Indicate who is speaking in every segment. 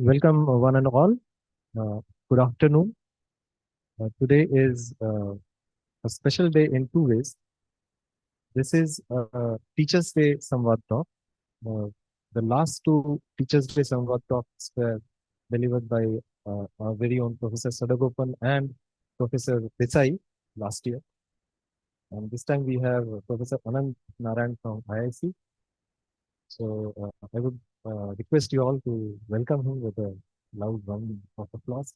Speaker 1: Welcome, one and all. Good afternoon. Today is a special day in two ways. This is Teachers' Day Samvaad talk. The last two Teachers' Day Samvaad talks were delivered by our very own Professor Sadagopan and Professor Desai last year. And this time we have Professor Ananthanarayan from IISc. So I would request you all to welcome him with a loud round of applause.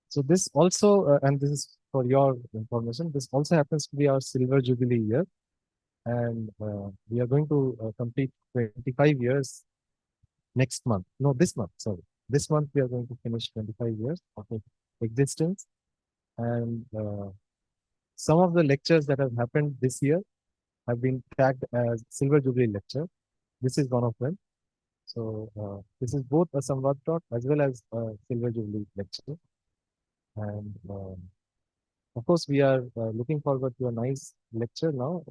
Speaker 1: So this also, and this is for your information, this also happens to be our Silver Jubilee year. And we are going to complete 25 years next month. No, this month, sorry. This month we are going to finish 25 years of existence. And some of the lectures that have happened this year have been tagged as Silver Jubilee lecture. This is one of them. So this is both a Samvaad talk as well as a Silver Jubilee lecture. And of course, we are looking forward to a nice lecture now.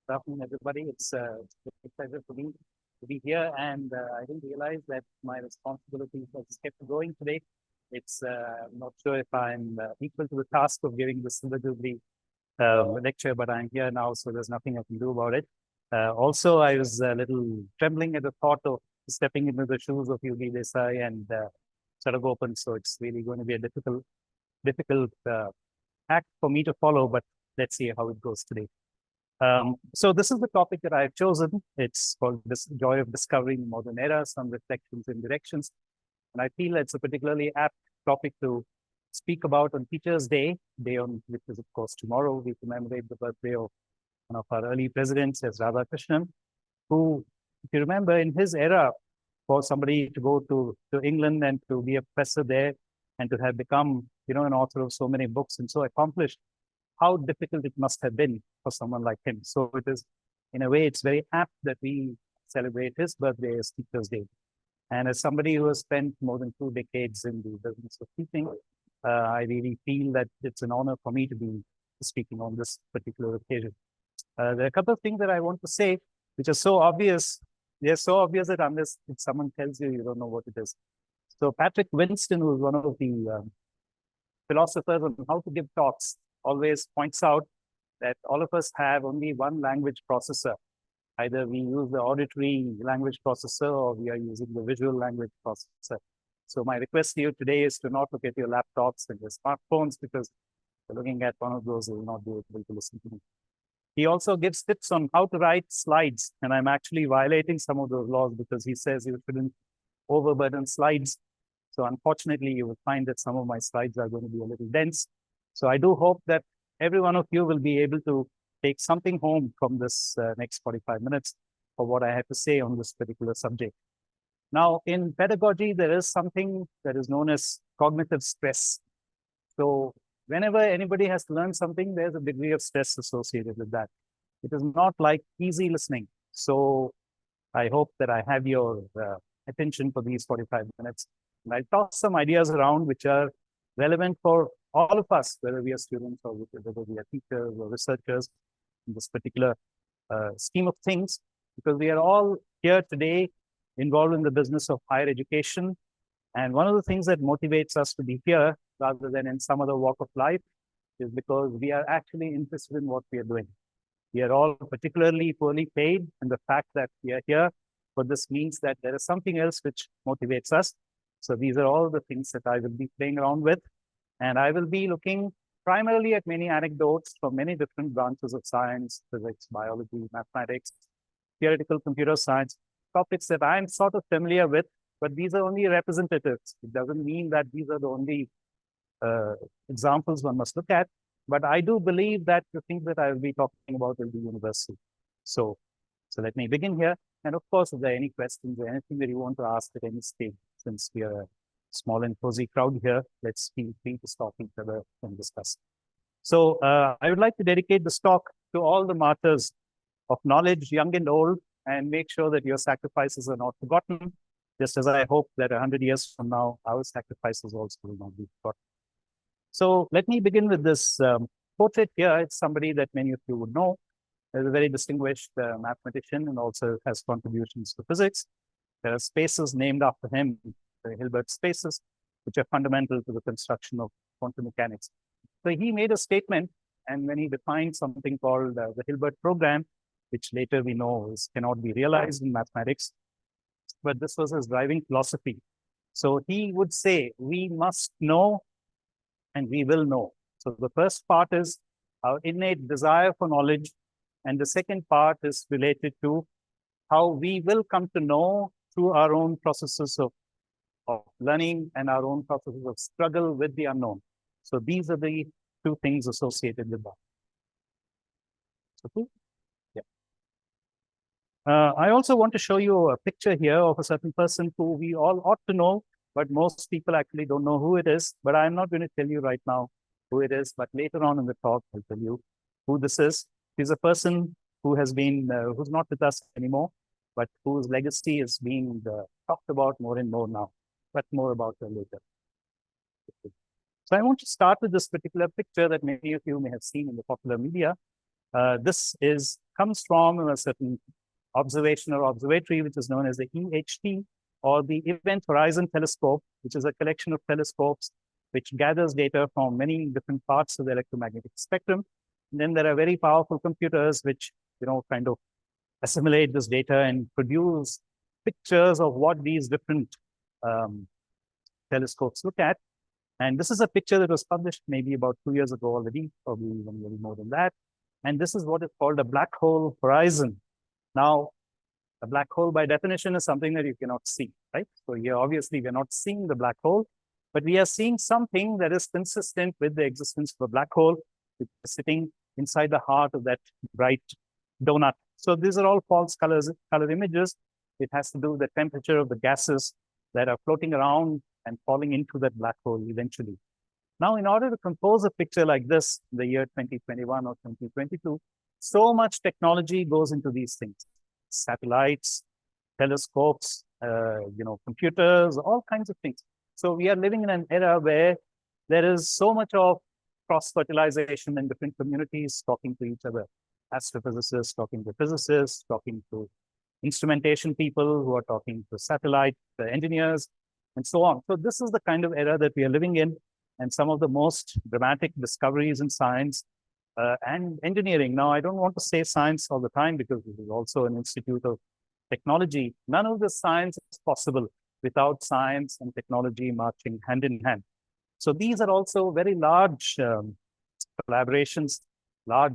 Speaker 2: Good afternoon, everybody. It's a pleasure for me to be here, and I didn't realize that my responsibility has kept going today. It's not sure if I'm equal to the task of giving the Silver Jubilee lecture, but I'm here now, so there's nothing I can do about it. Also, I was a little trembling at the thought of stepping into the shoes of Yogi Desai and Sadagopan, so it's really going to be a difficult act for me to follow, but let's see how it goes today. So this is the topic that I've chosen. It's called This Joy of Discovering Modern Era, Some Reflections and Directions. And I feel it's a particularly apt topic to speak about on Teachers' Day, which is, of course, tomorrow. We commemorate the birthday of one of our early presidents, as Radhakrishnan, who, if you remember, in his era, for somebody to go to England and to be a professor there and to have become, an author of so many books and so accomplished, how difficult it must have been for someone like him. So it is, in a way, it's very apt that we celebrate his birthday as Teachers' Day. And as somebody who has spent more than 2 decades in the business of teaching, I really feel that it's an honor for me to be speaking on this particular occasion. There are a couple of things that I want to say, which are so obvious. They're so obvious that unless if someone tells you, you don't know what it is. So Patrick Winston, who is one of the philosophers on how to give talks, always points out that all of us have only one language processor. Either we use the auditory language processor or we are using the visual language processor. So my request to you today is to not look at your laptops and your smartphones, because if you're looking at one of those, you will not be able to listen to me. He also gives tips on how to write slides, and I'm actually violating some of those laws because he says you shouldn't overburden slides. So unfortunately, you will find that some of my slides are going to be a little dense. So I do hope that every one of you will be able to take something home from this next 45 minutes for what I have to say on this particular subject. Now, in pedagogy, there is something that is known as cognitive stress. So whenever anybody has to learn something, there's a degree of stress associated with that. It is not like easy listening. So I hope that I have your attention for these 45 minutes. And I'll toss some ideas around which are relevant for all of us, whether we are students or whether we are teachers or researchers in this particular scheme of things, because we are all here today involved in the business of higher education. And one of the things that motivates us to be here rather than in some other walk of life is because we are actually interested in what we are doing. We are all particularly poorly paid, and the fact that we are here for this means that there is something else which motivates us. So these are all the things that I will be playing around with. And I will be looking primarily at many anecdotes from many different branches of science, physics, biology, mathematics, theoretical computer science, topics that I'm sort of familiar with, but these are only representatives. It doesn't mean that these are the only examples one must look at, but I do believe that the things that I will be talking about will be universal. So let me begin here. And of course, if there are any questions or anything that you want to ask at any stage, since we are a small and cozy crowd here, let's feel free to stop each other and discuss. So I would like to dedicate this talk to all the martyrs of knowledge, young and old, and make sure that your sacrifices are not forgotten, just as I hope that 100 years from now, our sacrifices also will not be forgotten. So let me begin with this portrait here is somebody that many of you would know. There's a very distinguished mathematician and also has contributions to physics. There are spaces named after him, the Hilbert spaces, which are fundamental to the construction of quantum mechanics. So he made a statement, and when he defined something called the Hilbert program, which later we know cannot be realized in mathematics, but this was his driving philosophy. So he would say, we must know and we will know. So the first part is our innate desire for knowledge, and the second part is related to how we will come to know through our own processes of learning and our own processes of struggle with the unknown. So these are the two things associated with that. So, yeah. I also want to show you a picture here of a certain person who we all ought to know, but most people actually don't know who it is. But I'm not going to tell you right now who it is, but later on in the talk, I'll tell you who this is. He's a person who has been, who's not with us anymore, but whose legacy is being talked about more and more now, but more about her later. So I want to start with this particular picture that many of you may have seen in the popular media. This comes from a certain observation or observatory, which is known as the EHT, or the Event Horizon Telescope, which is a collection of telescopes which gathers data from many different parts of the electromagnetic spectrum. And then there are very powerful computers which, kind of assimilate this data and produce pictures of what these different telescopes look at. And this is a picture that was published maybe about 2 years ago already, probably even a little more than that. And this is what is called a black hole horizon. Now, a black hole by definition is something that you cannot see, right? So here, obviously, we're not seeing the black hole, but we are seeing something that is consistent with the existence of a black hole, which is sitting inside the heart of that bright donut. So these are all false color images. It has to do with the temperature of the gases that are floating around and falling into that black hole eventually. Now, in order to compose a picture like this in the year 2021 or 2022, so much technology goes into these things. Satellites, telescopes, computers, all kinds of things. So we are living in an era where there is so much of cross-fertilization in different communities talking to each other. Astrophysicists talking to physicists, talking to instrumentation people who are talking to satellite engineers, and so on. So this is the kind of era that we are living in, and some of the most dramatic discoveries in science and engineering. Now, I don't want to say science all the time because it is also an institute of technology. None of this science is possible without science and technology marching hand in hand. So these are also very large collaborations, large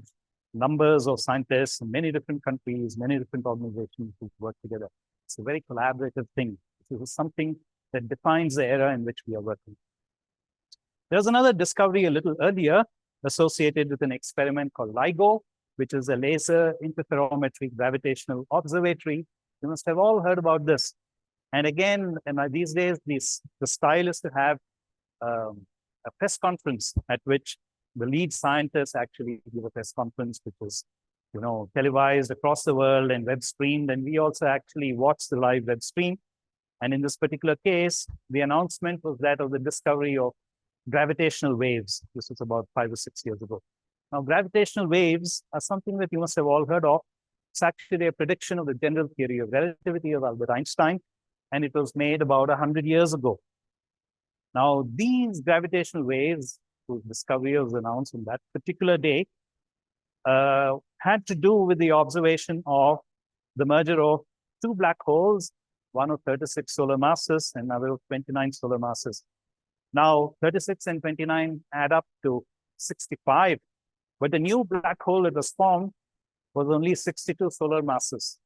Speaker 2: numbers of scientists in many different countries, many different organizations who work together. It's a very collaborative thing. This is something that defines the era in which we are working. There's another discovery a little earlier associated with an experiment called LIGO, which is a laser interferometry gravitational observatory. You must have all heard about this. And again, these days, the style is to have a press conference at which the lead scientists actually give a press conference, which is, televised across the world and web streamed. And we also actually watch the live web stream. And in this particular case, the announcement was that of the discovery of gravitational waves. This was about 5 or 6 years ago. Now, gravitational waves are something that you must have all heard of. It's actually a prediction of the general theory of relativity of Albert Einstein, and it was made about 100 years ago. Now, these gravitational waves, whose discovery was announced on that particular day, had to do with the observation of the merger of two black holes, one of 36 solar masses and another of 29 solar masses. Now, 36 and 29 add up to 65, but the new black hole that was formed was only 62 solar masses.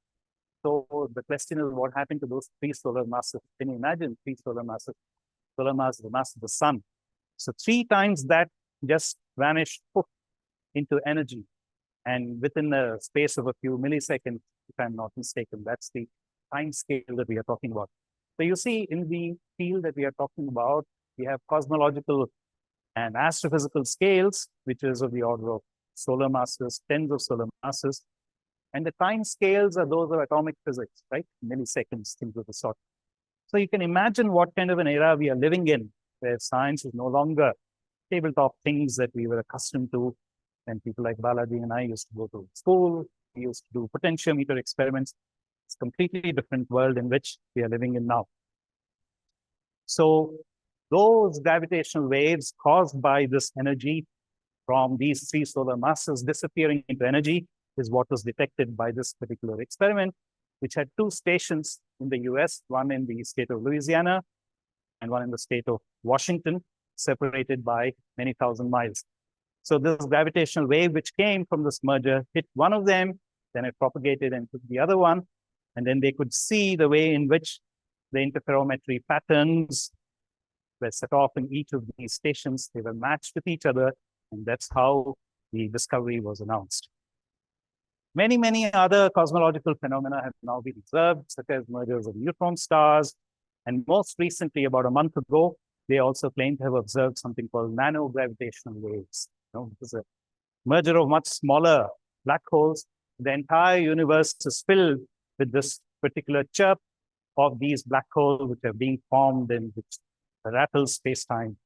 Speaker 2: So the question is, what happened to those 3 solar masses? Can you imagine 3 solar masses? Solar mass is the mass of the sun. So 3 times that just vanished into energy. And within the space of a few milliseconds, if I'm not mistaken, that's the time scale that we are talking about. So you see, in the field that we are talking about, we have cosmological and astrophysical scales, which is of the order of solar masses, tens of solar masses. And the time scales are those of atomic physics, right? Milliseconds, things of the sort. So you can imagine what kind of an era we are living in, where science is no longer tabletop things that we were accustomed to, And people like Balaji and I used to go to school. We used to do potentiometer experiments. It's a completely different world in which we are living in now. So those gravitational waves caused by this energy from these three solar masses disappearing into energy is what was detected by this particular experiment, which had two stations in the US, one in the state of Louisiana and one in the state of Washington, separated by many thousand miles. So this gravitational wave which came from this merger hit one of them, then it propagated and took the other one, and then they could see the way in which the interferometry patterns were set off in each of these stations. They were matched with each other, and that's how the discovery was announced. Many, many other cosmological phenomena have now been observed, such as mergers of neutron stars. And most recently, about a month ago, they also claim to have observed something called nanogravitational waves. This is a merger of much smaller black holes. The entire universe is filled with this particular chirp of these black holes, which are being formed in which rattles space-time.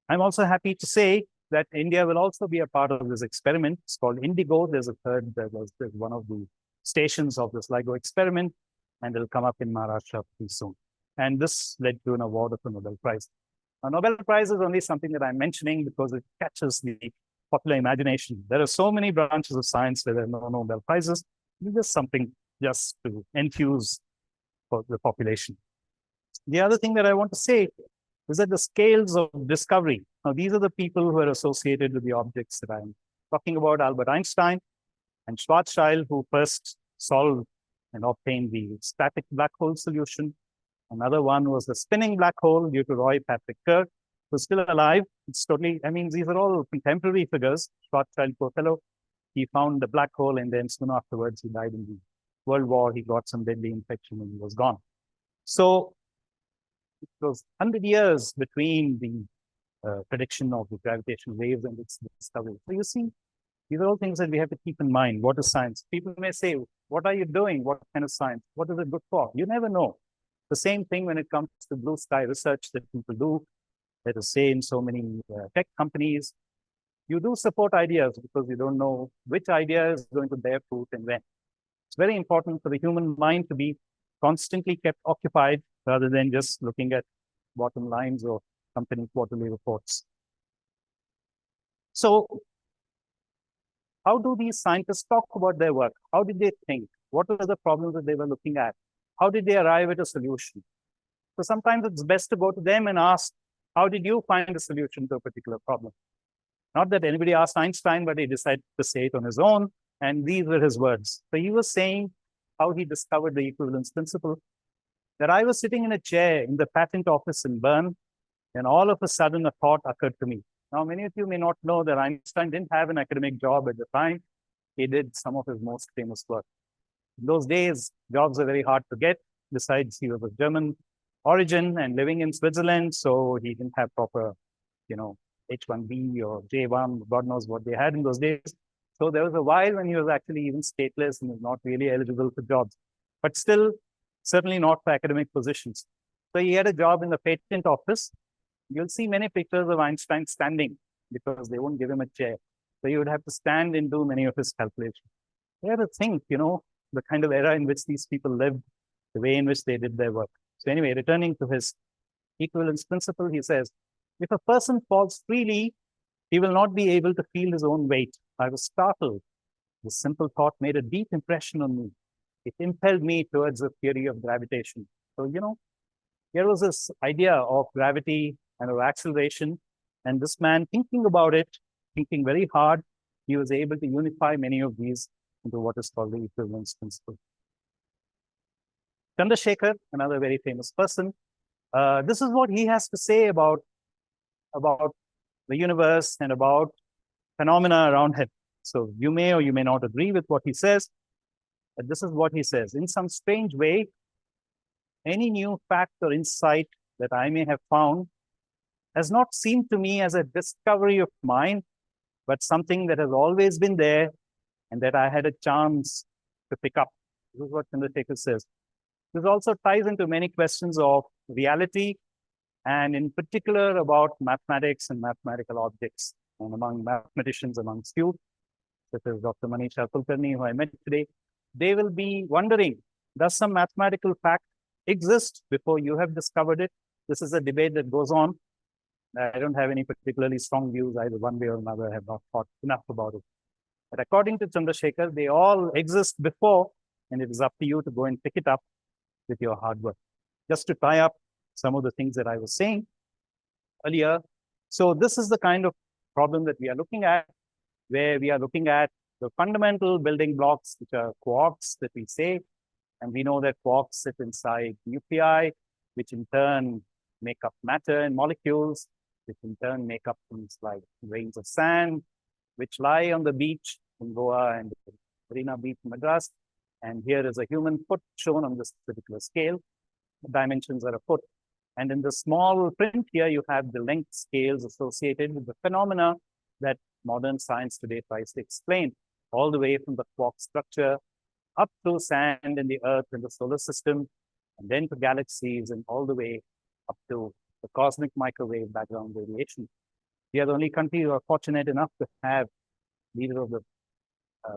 Speaker 2: I'm also happy to say that India will also be a part of this experiment. It's called Indigo. There's one of the stations of this LIGO experiment, and it'll come up in Maharashtra pretty soon. And this led to an award of a Nobel Prize. A Nobel Prize is only something that I'm mentioning because it catches the popular imagination. There are so many branches of science where there are no Nobel Prizes. It's just something just to enthuse for the population. The other thing that I want to say is that the scales of discovery. Now, these are the people who are associated with the objects that I'm talking about: Albert Einstein and Schwarzschild, who first solved and obtained the static black hole solution. Another one was the spinning black hole due to Roy Patrick Kerr, who's still alive. It's totally, these are all contemporary figures. Schwarzschild, poor fellow, he found the black hole, and then soon afterwards he died in the World War. He got some deadly infection and he was gone. So it was 100 years between the prediction of the gravitational waves and its discovery. So you see, these are all things that we have to keep in mind. What is science? People may say, what are you doing? What kind of science? What is it good for? You never know. The same thing when it comes to blue sky research that people do, let us say in so many tech companies. You do support ideas because you don't know which idea is going to bear fruit and when. It's very important for the human mind to be constantly kept occupied rather than just looking at bottom lines or company quarterly reports. So how do these scientists talk about their work? How did they think? What were the problems that they were looking at? How did they arrive at a solution? So sometimes it's best to go to them and ask, how did you find a solution to a particular problem? Not that anybody asked Einstein, but he decided to say it on his own. And these were his words. So he was saying how he discovered the equivalence principle, that I was sitting in a chair in the patent office in Bern, and all of a sudden a thought occurred to me. Now, many of you may not know that Einstein didn't have an academic job at the time. He did some of his most famous work. In those days, jobs were very hard to get. Besides, he was of German origin and living in Switzerland, so he didn't have proper, H-1B or J-1, God knows what they had in those days. So there was a while when he was actually even stateless and was not really eligible for jobs, but still, certainly not for academic positions. So he had a job in the patent office. You'll see many pictures of Einstein standing because they won't give him a chair. So he would have to stand and do many of his calculations. You have to think, the kind of era in which these people lived, the way in which they did their work. So anyway, returning to his equivalence principle, he says, if a person falls freely, he will not be able to feel his own weight. I was startled. This simple thought made a deep impression on me. It impelled me towards the theory of gravitation. So, there was this idea of gravity and of acceleration. And this man, thinking about it, thinking very hard, he was able to unify many of these into what is called the equivalence principle. Chandrasekhar, another very famous person, this is what he has to say about the universe and about phenomena around him. So you may or you may not agree with what he says, but this is what he says. In some strange way, any new fact or insight that I may have found has not seemed to me as a discovery of mine, but something that has always been there and that I had a chance to pick up. This is what Chandrasekhar says. This also ties into many questions of reality, and in particular about mathematics and mathematical objects. and among mathematicians amongst you, such as Dr. Manisha Kulkarni, who I met today, they will be wondering, does some mathematical fact exist before you have discovered it? This is a debate that goes on. I don't have any particularly strong views either one way or another. I have not thought enough about it. But according to Chandrasekhar, they all exist before, and it is up to you to go and pick it up with your hard work. Just to tie up some of the things that I was saying earlier. So this is the kind of problem that we are looking at, where we are looking at the fundamental building blocks, which are quarks that we say, and we know that quarks sit inside nuclei, which in turn make up matter and molecules, which in turn make up things like grains of sand, which lie on the beach in Goa and Marina Beach, Madras. And here is a human foot shown on this particular scale. The dimensions are a foot. And in the small print here, you have the length scales associated with the phenomena that modern science today tries to explain, all the way from the quark structure up to sand in the earth and the solar system, and then to galaxies, and all the way up to the cosmic microwave background radiation. We are the only country who are fortunate enough to have leader of the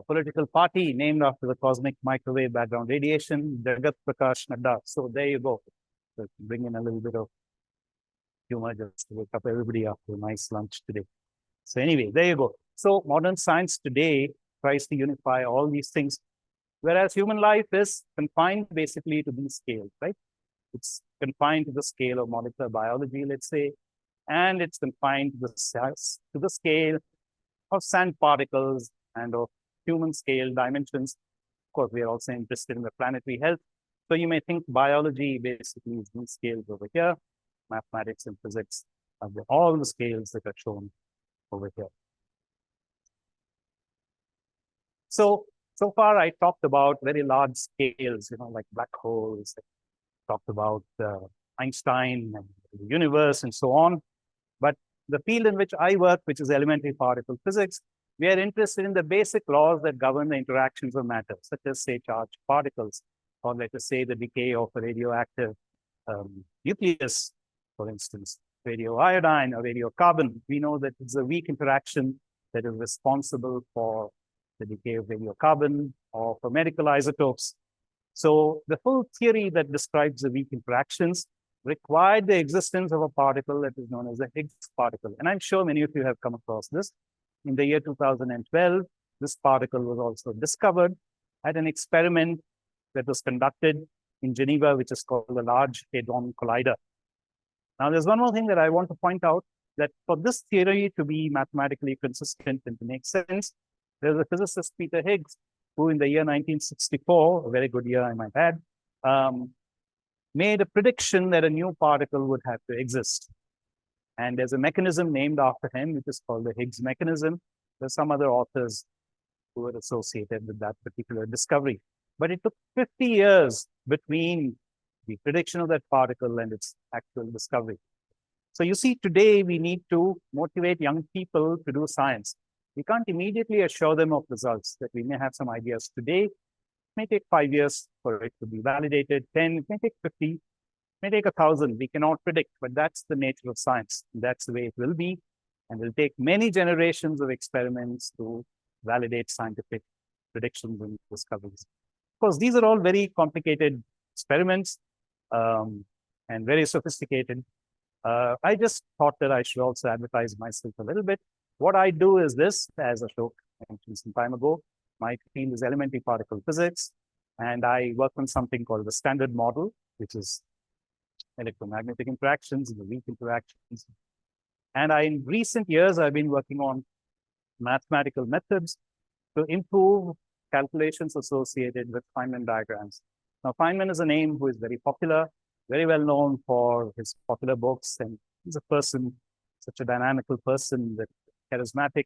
Speaker 2: political party named after the cosmic microwave background radiation, Jagat Prakash Nadda. So there you go. So bring in a little bit of humor just to wake up everybody after a nice lunch today. So anyway, there you go. So modern science today tries to unify all these things, whereas human life is confined basically to these scales, right? It's confined to the scale of molecular biology, let's say, and it's confined to the scale of sand particles and of human scale dimensions. Of course, we are also interested in the planetary health. So you may think biology basically is these scales over here, mathematics and physics are all the scales that are shown over here. So far I talked about very large scales, like black holes, talked about Einstein and the universe and so on. But the field in which I work, which is elementary particle physics, we are interested in the basic laws that govern the interactions of matter, such as, say, charged particles, or let us say the decay of a radioactive nucleus, for instance, radioiodine or radiocarbon. We know that it's a weak interaction that is responsible for the decay of radiocarbon or for medical isotopes. So the full theory that describes the weak interactions required the existence of a particle that is known as the Higgs particle. And I'm sure many of you have come across this. In the year 2012, this particle was also discovered at an experiment that was conducted in Geneva, which is called the Large Hadron Collider. Now, there's one more thing that I want to point out, that for this theory to be mathematically consistent and to make sense, there's a physicist, Peter Higgs, who in the year 1964, a very good year I might add, made a prediction that a new particle would have to exist. And there's a mechanism named after him, which is called the Higgs mechanism. There's some other authors who were associated with that particular discovery. But it took 50 years between the prediction of that particle and its actual discovery. So you see, today we need to motivate young people to do science. We can't immediately assure them of results, that we may have some ideas today. It may take 5 years for it to be validated, 10, it may take 50, it may take 1,000. We cannot predict, but that's the nature of science. That's the way it will be. And it will take many generations of experiments to validate scientific predictions and discoveries. Of course, these are all very complicated experiments and very sophisticated. I just thought that I should also advertise myself a little bit. What I do is this, as Ashok mentioned some time ago, my field is elementary particle physics, and I work on something called the standard model, which is electromagnetic interactions and the weak interactions. And in recent years, I've been working on mathematical methods to improve calculations associated with Feynman diagrams. Now, Feynman is a name who is very popular, very well known for his popular books, and he's a person, such a dynamical person, that charismatic,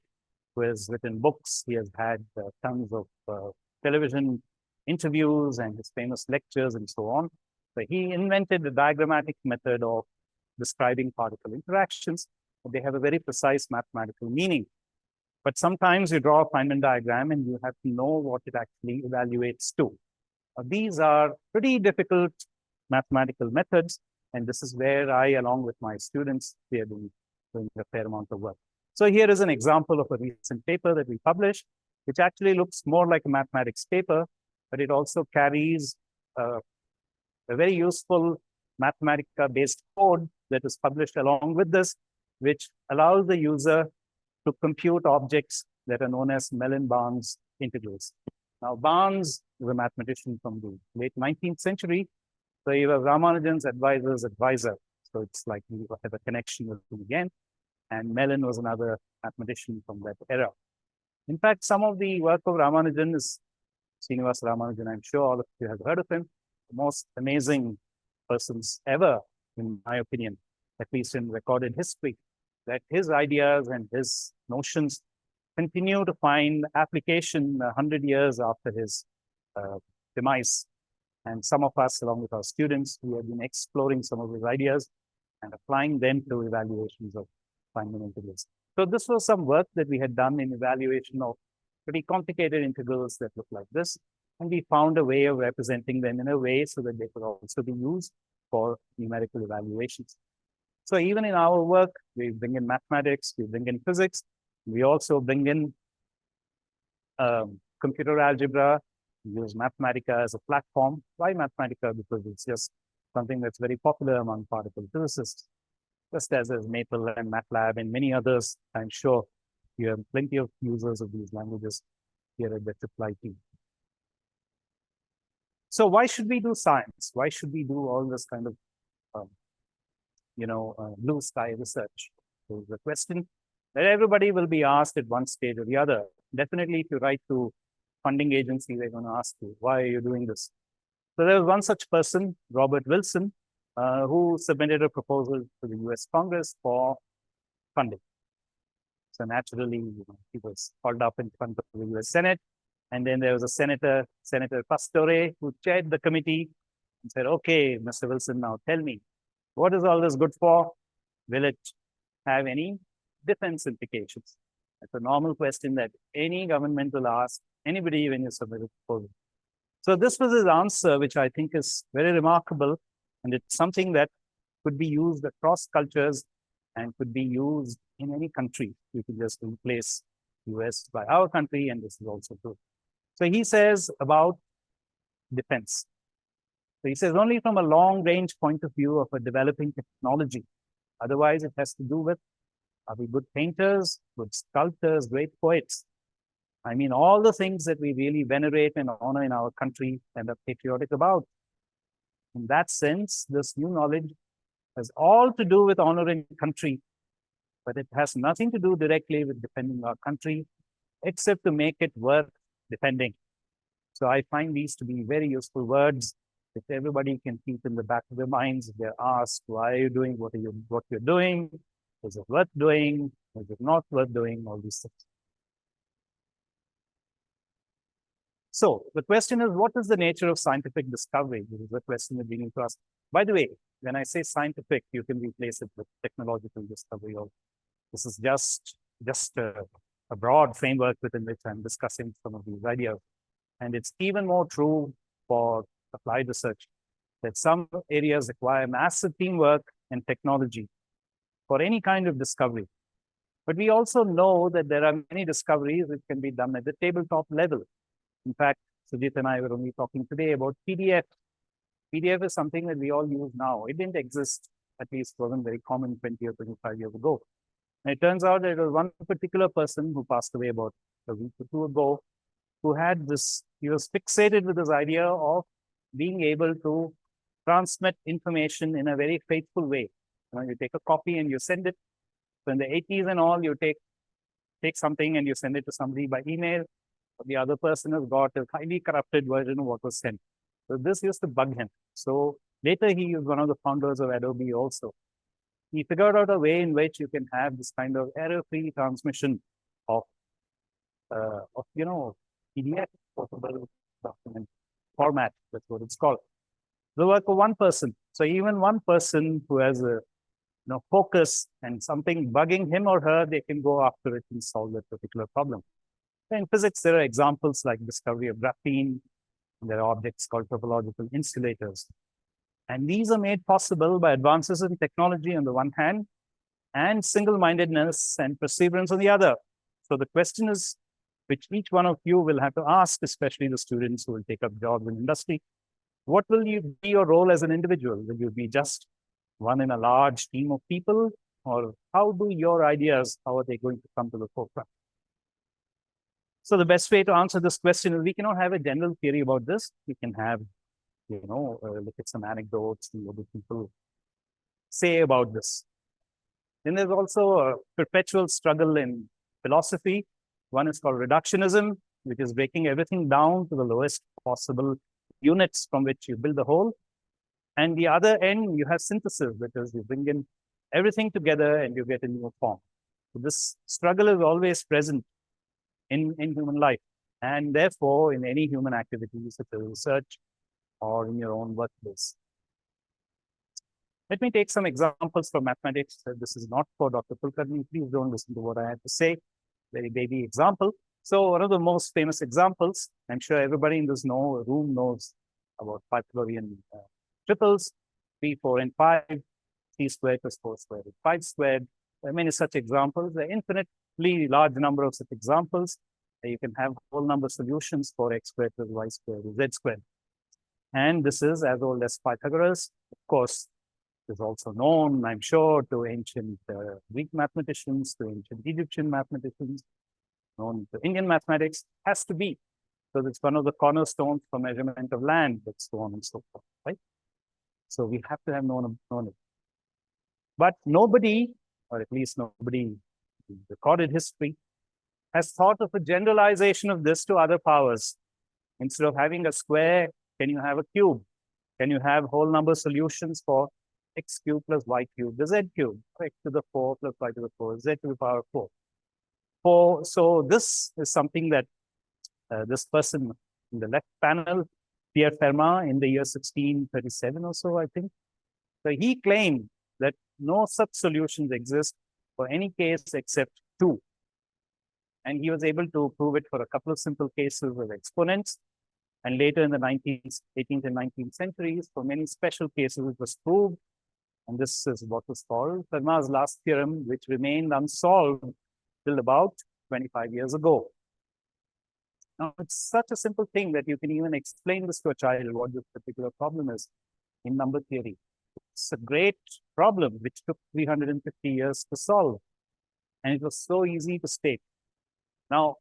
Speaker 2: who has written books. He has had tons of television interviews and his famous lectures and so on. So he invented the diagrammatic method of describing particle interactions. They have a very precise mathematical meaning. But sometimes you draw a Feynman diagram and you have to know what it actually evaluates to. These are pretty difficult mathematical methods, and this is where I, along with my students, we have been doing a fair amount of work. So here is an example of a recent paper that we published, which actually looks more like a mathematics paper, but it also carries a very useful Mathematica-based code that is published along with this, which allows the user to compute objects that are known as Mellin-Barnes integrals. Now, Barnes is a mathematician from the late 19th century. So you have Ramanujan's advisor's advisor. So it's like you have a connection with him again. And Mellin was another mathematician from that era. In fact, some of the work of Ramanujan is Srinivasa Ramanujan. I'm sure all of you have heard of him. The most amazing persons ever, in my opinion, at least in recorded history, that his ideas and his notions continue to find application 100 years after his demise. And some of us, along with our students, we have been exploring some of his ideas and applying them to evaluations of Feynman integrals. So this was some work that we had done in evaluation of pretty complicated integrals that look like this. And we found a way of representing them in a way so that they could also be used for numerical evaluations. So even in our work, we bring in mathematics, we bring in physics, we also bring in computer algebra, we use Mathematica as a platform. Why Mathematica? Because it's just something that's very popular among particle physicists, just as is Maple and MATLAB and many others. I'm sure you have plenty of users of these languages here at the IIIT. So why should we do science? Why should we do all this kind of, blue sky research? So the question that everybody will be asked at one stage or the other. Definitely, if you write to funding agency, they're going to ask you, why are you doing this? So there was one such person, Robert Wilson, who submitted a proposal to the US Congress for funding. So naturally, he was called up in front of the US Senate. And then there was a Senator Pastore, who chaired the committee and said, okay, Mr. Wilson, now tell me, what is all this good for? Will it have any defense implications? That's a normal question that any government will ask anybody when you submit a proposal. So this was his answer, which I think is very remarkable. And it's something that could be used across cultures and could be used in any country. You could just replace US by our country, and this is also true. So he says about defense. So he says only from a long range point of view of a developing technology. Otherwise, it has to do with, are we good painters, good sculptors, great poets? I mean, all the things that we really venerate and honor in our country and are patriotic about. In that sense, this new knowledge has all to do with honoring country, but it has nothing to do directly with defending our country, except to make it worth defending. So I find these to be very useful words that everybody can keep in the back of their minds if they're asked, why are you doing what you're doing? Is it worth doing? Is it not worth doing? All these things. So the question is, what is the nature of scientific discovery? This is the question that we need to ask. By the way, when I say scientific, you can replace it with technological discovery. Or this is just a broad framework within which I'm discussing some of these ideas. And it's even more true for applied research, that some areas require massive teamwork and technology for any kind of discovery. But we also know that there are many discoveries which can be done at the tabletop level. In fact, Sujit and I were only talking today about PDF. PDF is something that we all use now. It didn't exist, at least wasn't very common 20 or 25 years ago. And it turns out that there was one particular person who passed away about a week or two ago, who had this, he was fixated with this idea of being able to transmit information in a very faithful way. You take a copy and you send it. So in the 80s and all, you take something and you send it to somebody by email. But the other person has got a highly corrupted version of what was sent. So this used to bug him. So later he was one of the founders of Adobe also. He figured out a way in which you can have this kind of error-free transmission of PDF document format. That's what it's called. The work of one person. So even one person who has a focus and something bugging him or her, they can go after it and solve that particular problem. In physics, there are examples like discovery of graphene. There are objects called topological insulators. And these are made possible by advances in technology on the one hand, and single-mindedness and perseverance on the other. So the question is, which each one of you will have to ask, especially the students who will take up jobs in industry, what will you be your role as an individual? Will you be just one in a large team of people? Or how do your ideas, how are they going to come to the forefront? So the best way to answer this question is we cannot have a general theory about this. We can have, look at some anecdotes and what do people say about this. Then there's also a perpetual struggle in philosophy. One is called reductionism, which is breaking everything down to the lowest possible units from which you build the whole. And the other end, you have synthesis, because you bring in everything together and you get a new form. So this struggle is always present in human life, and therefore in any human activity, such as research or in your own workplace. Let me take some examples from mathematics. This is not for Dr. Kulkarni. Please don't listen to what I have to say. Very baby example. So one of the most famous examples, I'm sure everybody in this room knows about Pythagorean triples, 3, 4, and 5, 3 squared plus 4 squared is 5 squared. There are many such examples. There are infinitely large number of such examples. You can have whole number solutions for x squared plus y squared is z squared. And this is as old as Pythagoras. Of course, is also known, I'm sure, to ancient Greek mathematicians, to ancient Egyptian mathematicians, known to Indian mathematics, has to be, because it's one of the cornerstones for measurement of land, and so on and so forth, right? So we have to have known it. But nobody, or at least nobody in recorded history, has thought of a generalization of this to other powers. Instead of having a square, can you have a cube? Can you have whole number solutions for x cubed plus y cubed, the z cubed, x to the 4 plus y to the 4, z to the power 4. So this is something that this person in the left panel, Pierre Fermat, in the year 1637 or so, I think. So he claimed that no such solutions exist for any case except 2. And he was able to prove it for a couple of simple cases with exponents. And later in the 18th and 19th centuries, for many special cases, it was proved. And this is what was called Fermat's last theorem, which remained unsolved till about 25 years ago. Now, it's such a simple thing that you can even explain this to a child, what this particular problem is in number theory. It's a great problem, which took 350 years to solve. And it was so easy to state. Now,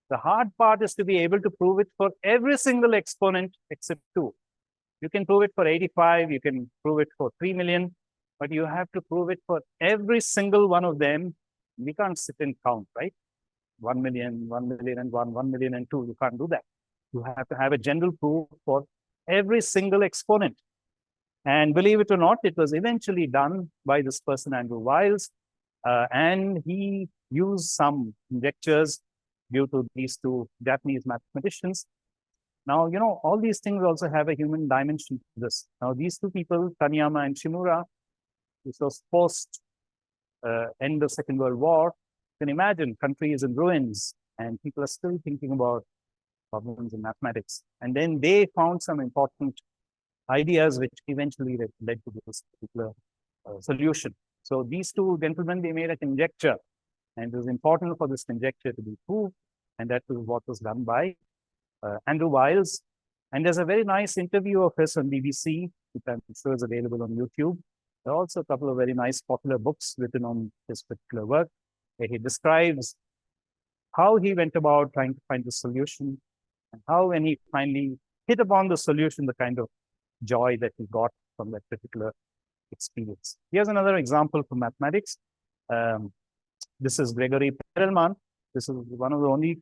Speaker 2: the hard part is to be able to prove it for every single exponent except 2. You can prove it for 85, you can prove it for 3 million, but you have to prove it for every single one of them. We can't sit and count, right? 1 million, 1 million and 1, 1 million and 2. You can't do that. You have to have a general proof for every single exponent. And believe it or not, it was eventually done by this person, Andrew Wiles, and he used some conjectures due to these 2 Japanese mathematicians. Now, all these things also have a human dimension to this. Now, these 2 people, Taniyama and Shimura, this was post end of Second World War. You can imagine countries in ruins, and people are still thinking about problems in mathematics. And then they found some important ideas which eventually led to this particular solution. So these 2 gentlemen, they made a conjecture, and it was important for this conjecture to be proved, and that was what was done by Andrew Wiles. And there's a very nice interview of his on BBC, which I'm sure is available on YouTube. There are also a couple of very nice popular books written on his particular work, where he describes how he went about trying to find the solution, and how, when he finally hit upon the solution, the kind of joy that he got from that particular experience. Here's another example from mathematics. This is Gregory Perelman. This is one of the only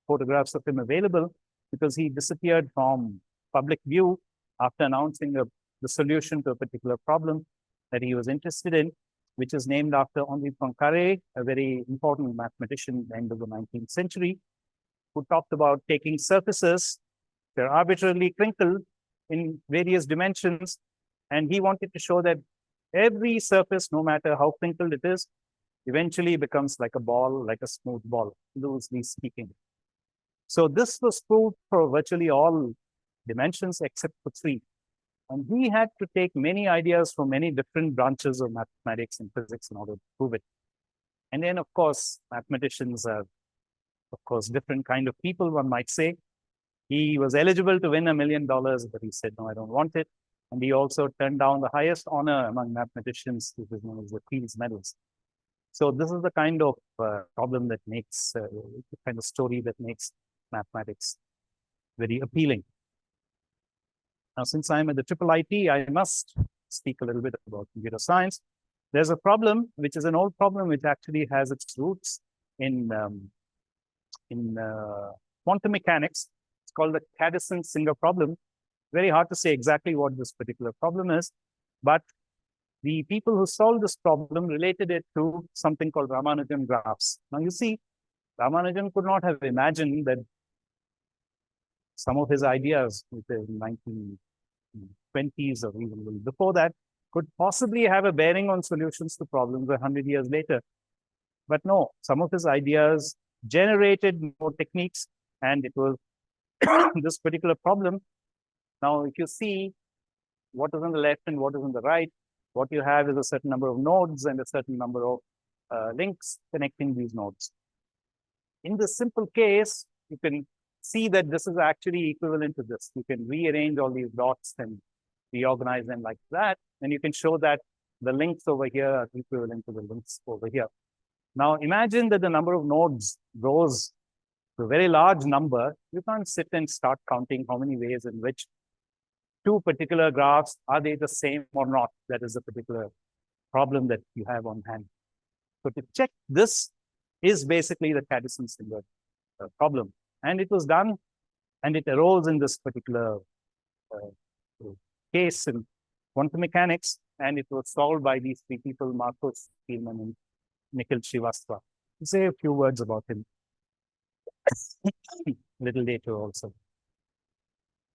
Speaker 2: photographs of him available, because he disappeared from public view after announcing the solution to a particular problem that he was interested in, which is named after Henri Poincaré, a very important mathematician at the end of the 19th century, who talked about taking surfaces that are arbitrarily crinkled in various dimensions, and he wanted to show that every surface, no matter how crinkled it is, eventually becomes like a ball, like a smooth ball, loosely speaking. So this was proved for virtually all dimensions except for 3. And he had to take many ideas from many different branches of mathematics and physics in order to prove it. And then, of course, mathematicians are, of course, different kind of people, one might say. He was eligible to win $1 million, but he said, no, I don't want it. And he also turned down the highest honor among mathematicians, which is known as the Fields Medals. So this is the kind of problem that makes, the kind of story that makes mathematics very appealing. Now, since I'm at the IIIT, I must speak a little bit about computer science. There's a problem, which is an old problem, which actually has its roots in quantum mechanics. It's called the Cadison-Singer problem. Very hard to say exactly what this particular problem is, but the people who solved this problem related it to something called Ramanujan graphs. Now, you see, Ramanujan could not have imagined that some of his ideas, which is 1920s or even before that, could possibly have a bearing on solutions to problems 100 years later. But no, some of his ideas generated more techniques, and it was this particular problem. Now, if you see what is on the left and what is on the right, what you have is a certain number of nodes and a certain number of links connecting these nodes. In this simple case, you can see that this is actually equivalent to this. You can rearrange all these dots and reorganize them like that, and you can show that the links over here are equivalent to the links over here. Now, imagine that the number of nodes grows to a very large number. You can't sit and start counting how many ways in which two particular graphs, are they the same or not? That is a particular problem that you have on hand. So to check this is basically the Cadison-Singer problem. And it was done, and it arose in this particular case in quantum mechanics, and it was solved by these three people, Marcos Spielmann and Nikhil Srivastava. I'll say a few words about him a little later also.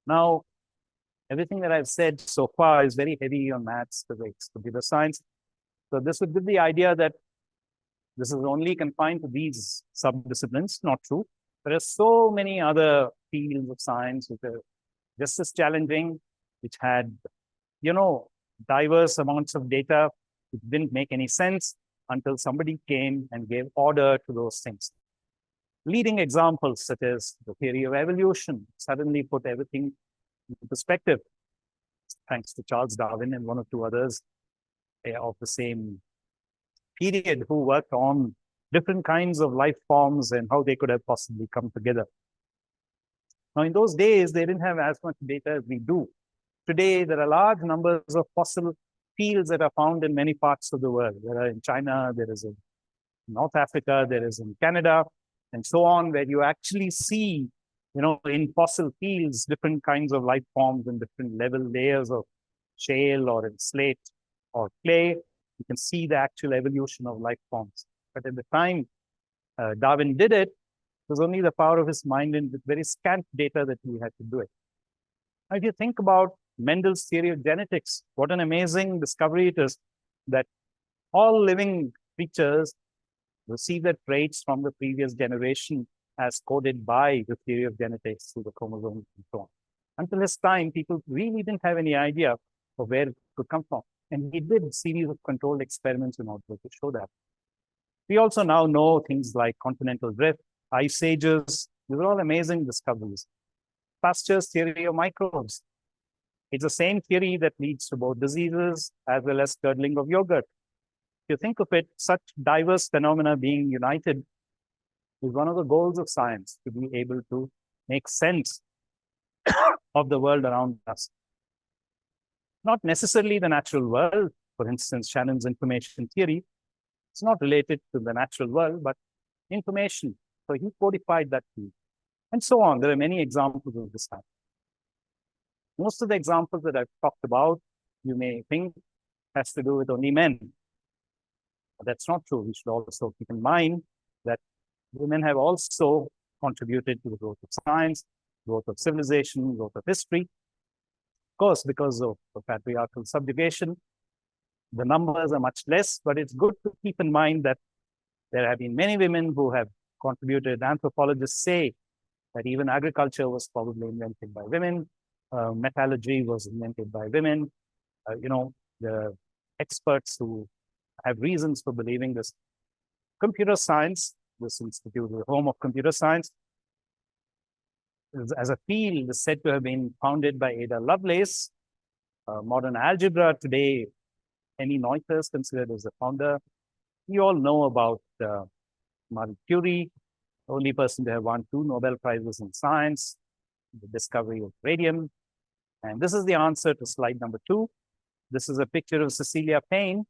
Speaker 2: Now, everything that I've said so far is very heavy on maths, physics, computer science. So this would give the idea that this is only confined to these sub-disciplines. Not true. There are so many other fields of science which are just as challenging, which had, diverse amounts of data, which didn't make any sense until somebody came and gave order to those things. Leading examples such as the theory of evolution suddenly put everything into perspective, thanks to Charles Darwin and one or two others of the same period who worked on different kinds of life forms and how they could have possibly come together. Now, in those days, they didn't have as much data as we do. Today, there are large numbers of fossil fields that are found in many parts of the world. There are in China, there is in North Africa, there is in Canada, and so on, where you actually see, in fossil fields, different kinds of life forms and different layers of shale or in slate or clay. You can see the actual evolution of life forms. But at the time Darwin did it, it was only the power of his mind and with very scant data that he had to do it. Now, if you think about Mendel's theory of genetics, what an amazing discovery it is that all living creatures receive their traits from the previous generation as coded by the theory of genetics through the chromosomes and so on. Until this time, people really didn't have any idea of where it could come from. And he did a series of controlled experiments in order to show that. We also now know things like continental drift, ice ages. These are all amazing discoveries. Pasteur's theory of microbes. It's the same theory that leads to both diseases as well as curdling of yogurt. If you think of it, such diverse phenomena being united is one of the goals of science, to be able to make sense of the world around us. Not necessarily the natural world. For instance, Shannon's information theory, it's not related to the natural world, but information. So he codified that field. And so on. There are many examples of this type. Most of the examples that I've talked about, you may think, has to do with only men. But that's not true. We should also keep in mind that women have also contributed to the growth of science, growth of civilization, growth of history. Of course, because of the patriarchal subjugation, the numbers are much less, but it's good to keep in mind that there have been many women who have contributed. Anthropologists say that even agriculture was probably invented by women. metallurgy was invented by women. The experts who have reasons for believing this. Computer science, this institute, the home of computer science, as a field, is said to have been founded by Ada Lovelace. Modern algebra today, Henry Noether is considered as the founder. You all know about Marie Curie, the only person to have won 2 Nobel Prizes in science, the discovery of radium. And this is the answer to slide number 2. This is a picture of Cecilia Payne,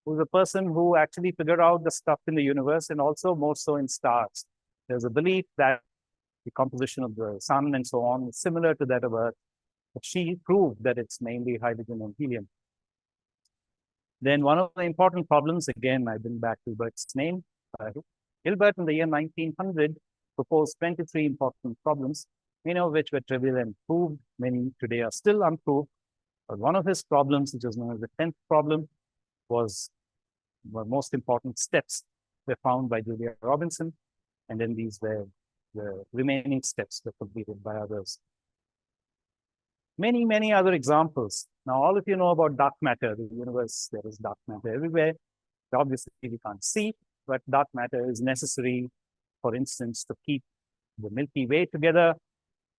Speaker 2: who's a person who actually figured out the stuff in the universe and also more so in stars. There's a belief that the composition of the sun and so on is similar to that of Earth, but she proved that it's mainly hydrogen and helium. Then one of the important problems, again, I bring back Hilbert's name. Hilbert in the year 1900 proposed 23 important problems, many of which were trivial and proved. Many today are still unproved. But one of his problems, which is known as the 10th problem, was the most important steps were found by Julia Robinson. And then these were the remaining steps were completed by others. Many, many other examples. Now, all of you know about dark matter. The universe, there is dark matter everywhere. Obviously, we can't see, but dark matter is necessary, for instance, to keep the Milky Way together.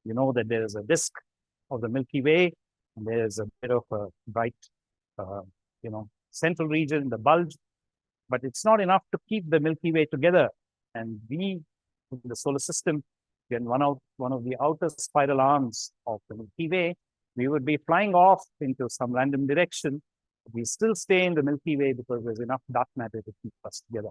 Speaker 2: You know that there is a disk of the Milky Way, and there is a bit of a bright, central region, the bulge, but it's not enough to keep the Milky Way together. And we, in the solar system, when one of the outer spiral arms of the Milky Way, we would be flying off into some random direction. We still stay in the Milky Way because there's enough dark matter to keep us together.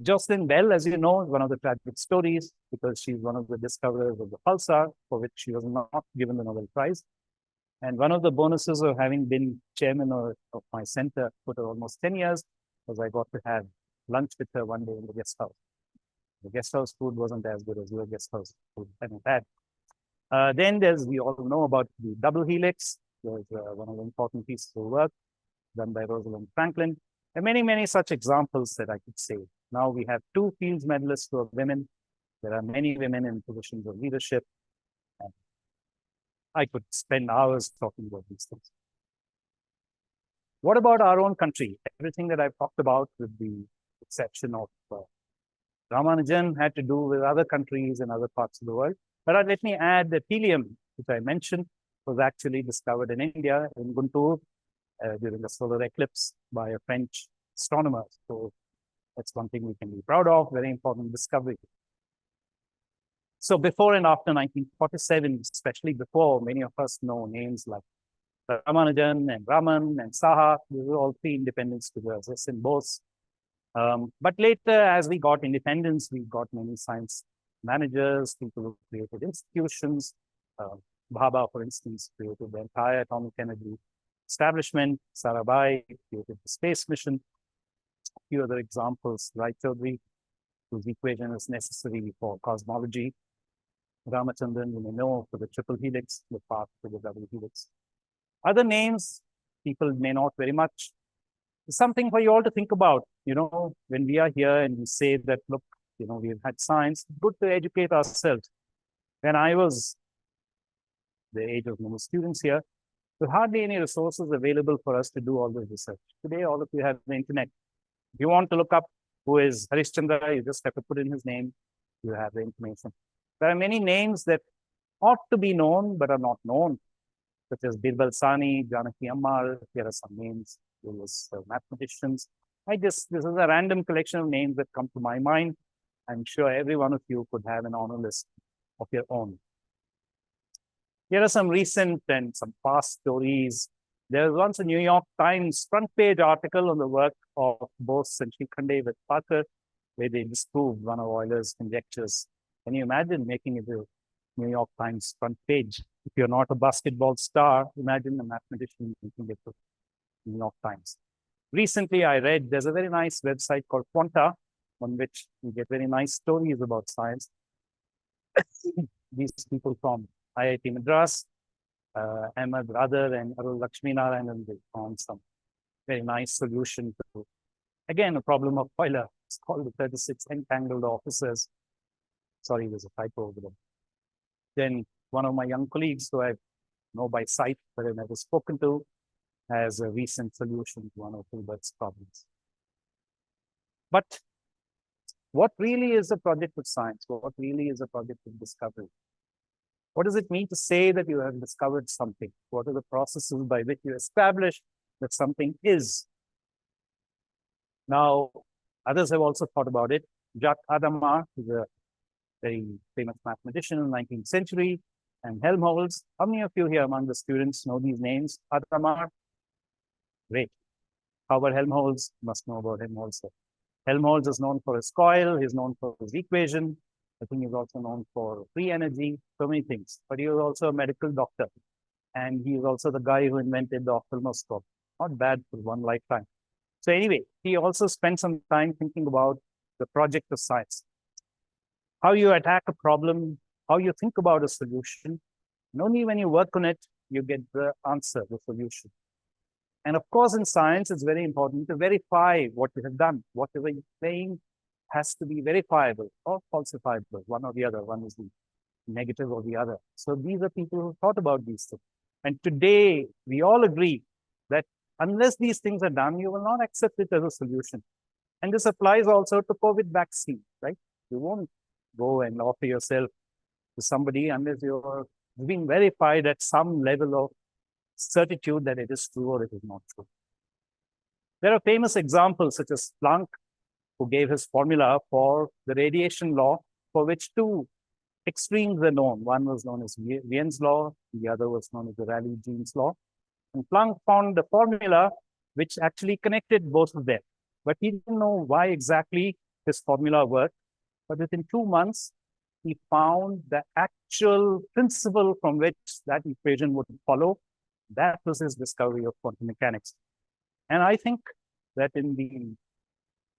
Speaker 2: Jocelyn Bell, as you know, is one of the tragic stories because she's one of the discoverers of the pulsar, for which she was not given the Nobel Prize. And one of the bonuses of having been chairman of my center for almost 10 years was I got to have lunch with her one day in the guest house. The guest house food wasn't as good as your guest house food I've had. Then we all know about the double helix. There's one of the important pieces of work done by Rosalind Franklin. And many, many such examples that I could say. Now we have 2 Fields medalists who are women. There are many women in positions of leadership. And I could spend hours talking about these things. What about our own country? Everything that I've talked about, with the exception of Ramanujan, had to do with other countries and other parts of the world. But let me add that helium, which I mentioned, was actually discovered in India, in Guntur, during the solar eclipse by a French astronomer. So that's one thing we can be proud of, very important discovery. So before and after 1947, especially before, many of us know names like Ramanujan and Raman and Saha. These were all 3 independent figures, S and Bose. But later, as we got independence, we got many science managers, people who created institutions. Bhabha, for instance, created the entire atomic energy establishment. Sarabhai created the space mission. A few other examples, Rai Chaudhuri, whose equation is necessary for cosmology. Ramachandran, you may know, for the triple helix, the path to the double helix. Other names, people may not very much. It's something for you all to think about. When we are here and we say that, look, we've had science, good to educate ourselves. When I was the age of many students here, there were hardly any resources available for us to do all this research. Today, all of you have the internet. If you want to look up who is Harishchandra, you just have to put in his name. You have the information. There are many names that ought to be known but are not known, such as Birbal Sani, Janaki Ammal. Here are some names. There was mathematicians. This is a random collection of names that come to my mind. I'm sure every one of you could have an honor list of your own. Here are some recent and some past stories. There was once a New York Times front page article on the work of Bose and Shikhande with Parker, where they disproved one of Euler's conjectures. Can you imagine making it a New York Times front page? If you're not a basketball star, imagine a mathematician making it to New York Times. Recently, I read there's a very nice website called Quanta, on which you get very nice stories about science. These people from IIT Madras, Ahmed Radar and Arul Lakshminarayan, they found some very nice solution to, again, a problem of Euler. It's called the 36 entangled officers. Sorry, there's a typo over there. Then one of my young colleagues who I've know by sight, but I've never spoken to as a recent solution to one of Hilbert's problems. But what really is a project of science? What really is a project of discovery? What does it mean to say that you have discovered something? What are the processes by which you establish that something is? Now, others have also thought about it. Jacques Hadamard, who's a very famous mathematician in the 19th century, and Helmholtz. How many of you here among the students know these names? Hadamard? Great. How about Helmholtz? Must know about him also. Helmholtz is known for his coil. He's known for his equation. I think he's also known for free energy, so many things. But he was also a medical doctor. And he was also the guy who invented the ophthalmoscope. Not bad for one lifetime. So anyway, he also spent some time thinking about the project of science. How you attack a problem, how you think about a solution. And only when you work on it, you get the answer, the solution. And of course, in science, it's very important to verify what you have done. Whatever you're saying has to be verifiable or falsifiable, one or the other. One is the negative or the other. So these are people who thought about these things. And today, we all agree that unless these things are done, you will not accept it as a solution. And this applies also to COVID vaccine, right? You won't go and offer yourself to somebody unless you're being verified at some level of certitude that it is true or it is not true. There are famous examples such as Planck, who gave his formula for the radiation law, for which two extremes were known. One was known as Wien's law, the other was known as the Rayleigh-Jeans law. And Planck found the formula which actually connected both of them. But he didn't know why exactly this formula worked. But within 2 months, he found the actual principle from which that equation would follow. That was his discovery of quantum mechanics. And I think that in the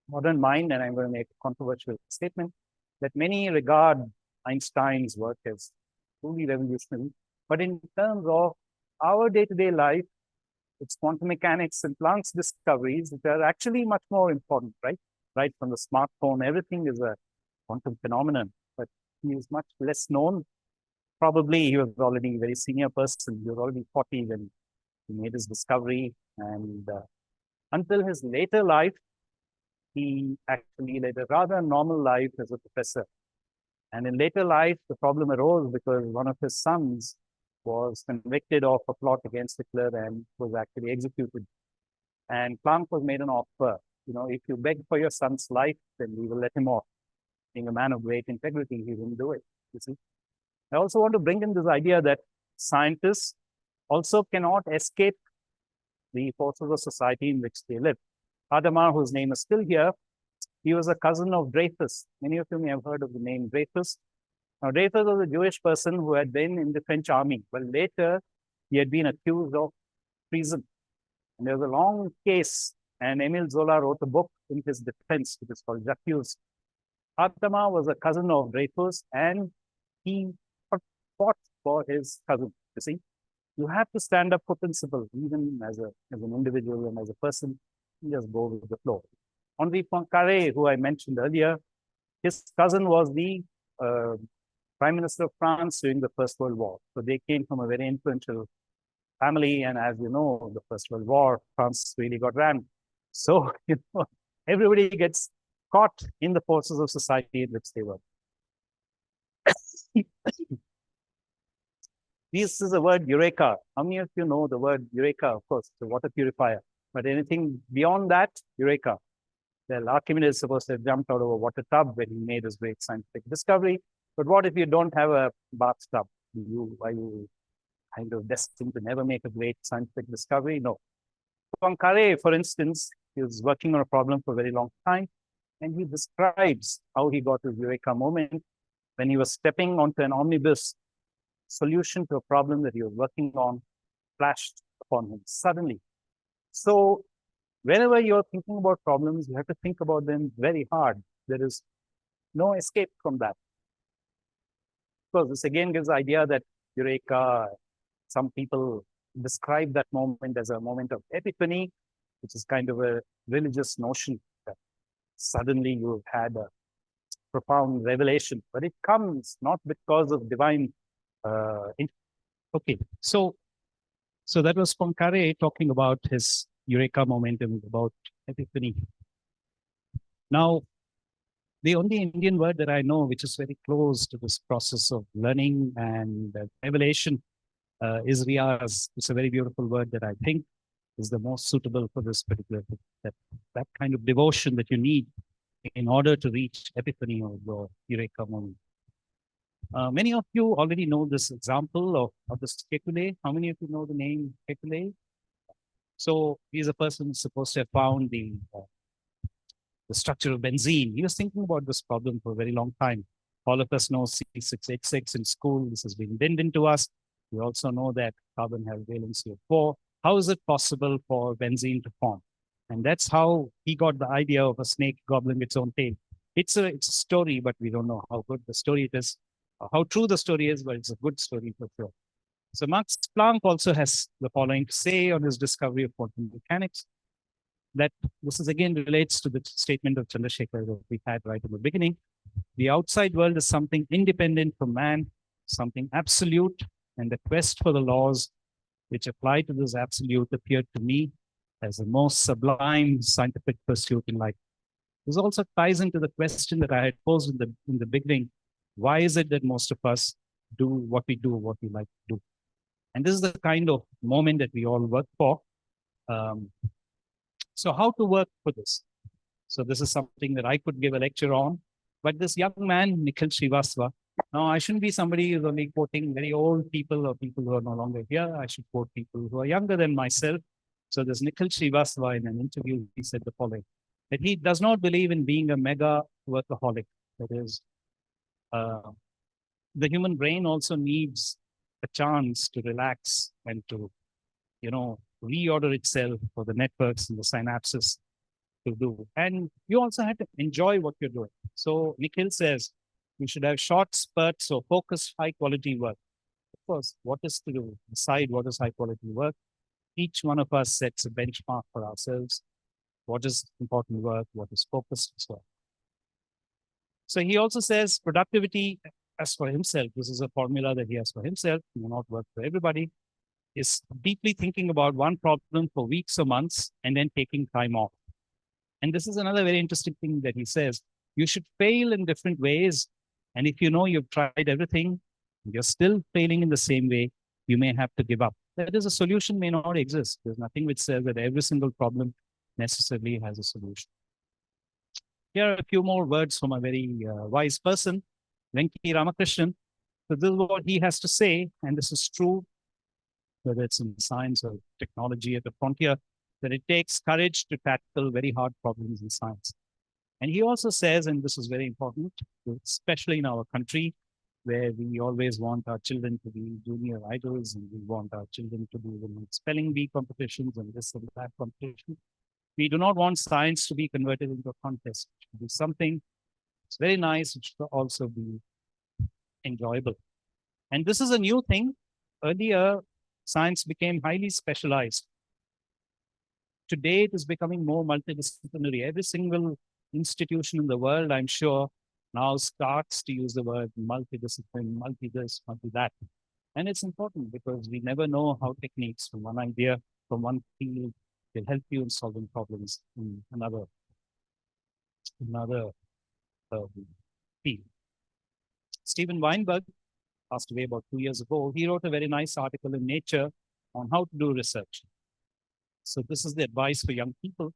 Speaker 2: modern mind, and I'm going to make a controversial statement, that many regard Einstein's work as truly revolutionary. But in terms of our day-to-day life, it's quantum mechanics and Planck's discoveries that are actually much more important, right? Right from the smartphone, everything is a quantum phenomenon, but he is much less known. Probably he was already a very senior person. He was already 40 when he made his discovery. And until his later life, he actually led a rather normal life as a professor. And in later life, the problem arose because one of his sons was convicted of a plot against Hitler and was actually executed. And Planck was made an offer. You know, if you beg for your son's life, then we will let him off. Being a man of great integrity, he didn't do it, you see. I also want to bring in this idea that scientists also cannot escape the forces of society in which they live. Hadamard, whose name is still here, he was a cousin of Dreyfus. Many of you may have heard of the name Dreyfus. Now, Dreyfus was a Jewish person who had been in the French army, but later he had been accused of treason. And there was a long case, and Émile Zola wrote a book in his defense, which is called J'accuse. Hadamard was a cousin of Dreyfus, and he fought for his cousin, you see. You have to stand up for principle, even as an individual and as a person. You just go with the flow. Henri Poincaré, who I mentioned earlier, his cousin was the Prime Minister of France during the First World War. So they came from a very influential family. And as you know, the First World War, France really got rammed. So, you know, everybody gets caught in the forces of society in which they were. This is the word eureka. How many of you know the word eureka? Of course, the water purifier. But anything beyond that, eureka. Well, Archimedes is supposed to have jumped out of a water tub when he made his great scientific discovery. But what if you don't have a bathtub? Are you kind of destined to never make a great scientific discovery? No. Poincaré, for instance, he was working on a problem for a very long time, and he describes how he got his eureka moment when he was stepping onto an omnibus. Solution to a problem that he was working on flashed upon him suddenly. So whenever you're thinking about problems, you have to think about them very hard. There is no escape from that. Because this again gives the idea that eureka, some people describe that moment as a moment of epiphany, which is kind of a religious notion that suddenly you've had a profound revelation. But it comes not because of divine Okay, so that was Poincaré talking about his Eureka momentum, about epiphany. Now, the only Indian word that I know which is very close to this process of learning and revelation is Riyaz. It's a very beautiful word that I think is the most suitable for this particular thing. That kind of devotion that you need in order to reach epiphany or your Eureka moment. Many of you already know this example of the Kekule. How many of you know the name Kekule? So he's a person who's supposed to have found the structure of benzene. He was thinking about this problem for a very long time. All of us know C6H6 in school. This has been dinned into us. We also know that carbon has valency of 4. How is it possible for benzene to form? And that's how he got the idea of a snake gobbling its own tail. It's a story, but we don't know how good the story it is, how true the story is, but it's a good story for sure. So Max Planck also has the following to say on his discovery of quantum mechanics, that this is again relates to the statement of Chandrasekhar that we had right in the beginning. The outside world is something independent from man, something absolute, and the quest for the laws which apply to this absolute appeared to me as the most sublime scientific pursuit in life. This also ties into the question that I had posed in the beginning. Why is it that most of us do, what we like to do? And this is the kind of moment that we all work for. So how to work for this? So this is something that I could give a lecture on. But this young man, Nikhil Srivastava, now I shouldn't be somebody who's only quoting very old people or people who are no longer here. I should quote people who are younger than myself. So this Nikhil Srivastava, in an interview, he said the following, that he does not believe in being a mega workaholic. That is, the human brain also needs a chance to relax and to, reorder itself for the networks and the synapses to do. And you also have to enjoy what you're doing. So Nikhil says you should have short spurts or focused high quality work. Of course, what is to do? Decide what is high quality work. Each one of us sets a benchmark for ourselves. What is important work? What is focused work? So he also says productivity as for himself, this is a formula that he has for himself, it will not work for everybody, is deeply thinking about one problem for weeks or months and then taking time off. And this is another very interesting thing that he says. You should fail in different ways. And if you know you've tried everything, you're still failing in the same way, you may have to give up. That is, a solution may not exist. There's nothing which says that every single problem necessarily has a solution. Here are a few more words from a very wise person, Venki Ramakrishnan. So this is what he has to say, and this is true, whether it's in science or technology at the frontier, that it takes courage to tackle very hard problems in science. And he also says, and this is very important, especially in our country, where we always want our children to be junior idols, and we want our children to be in spelling bee competitions and this and that competition. We do not want science to be converted into a contest. It should be something that's very nice. It should also be enjoyable. And this is a new thing. Earlier, science became highly specialized. Today, it is becoming more multidisciplinary. Every single institution in the world, I'm sure, now starts to use the word multidiscipline, multi-this, multi-that. And it's important because we never know how techniques from one idea, from one field, will help you in solving problems in another field. Steven Weinberg passed away about 2 years ago. He wrote a very nice article in Nature on how to do research. So this is the advice for young people.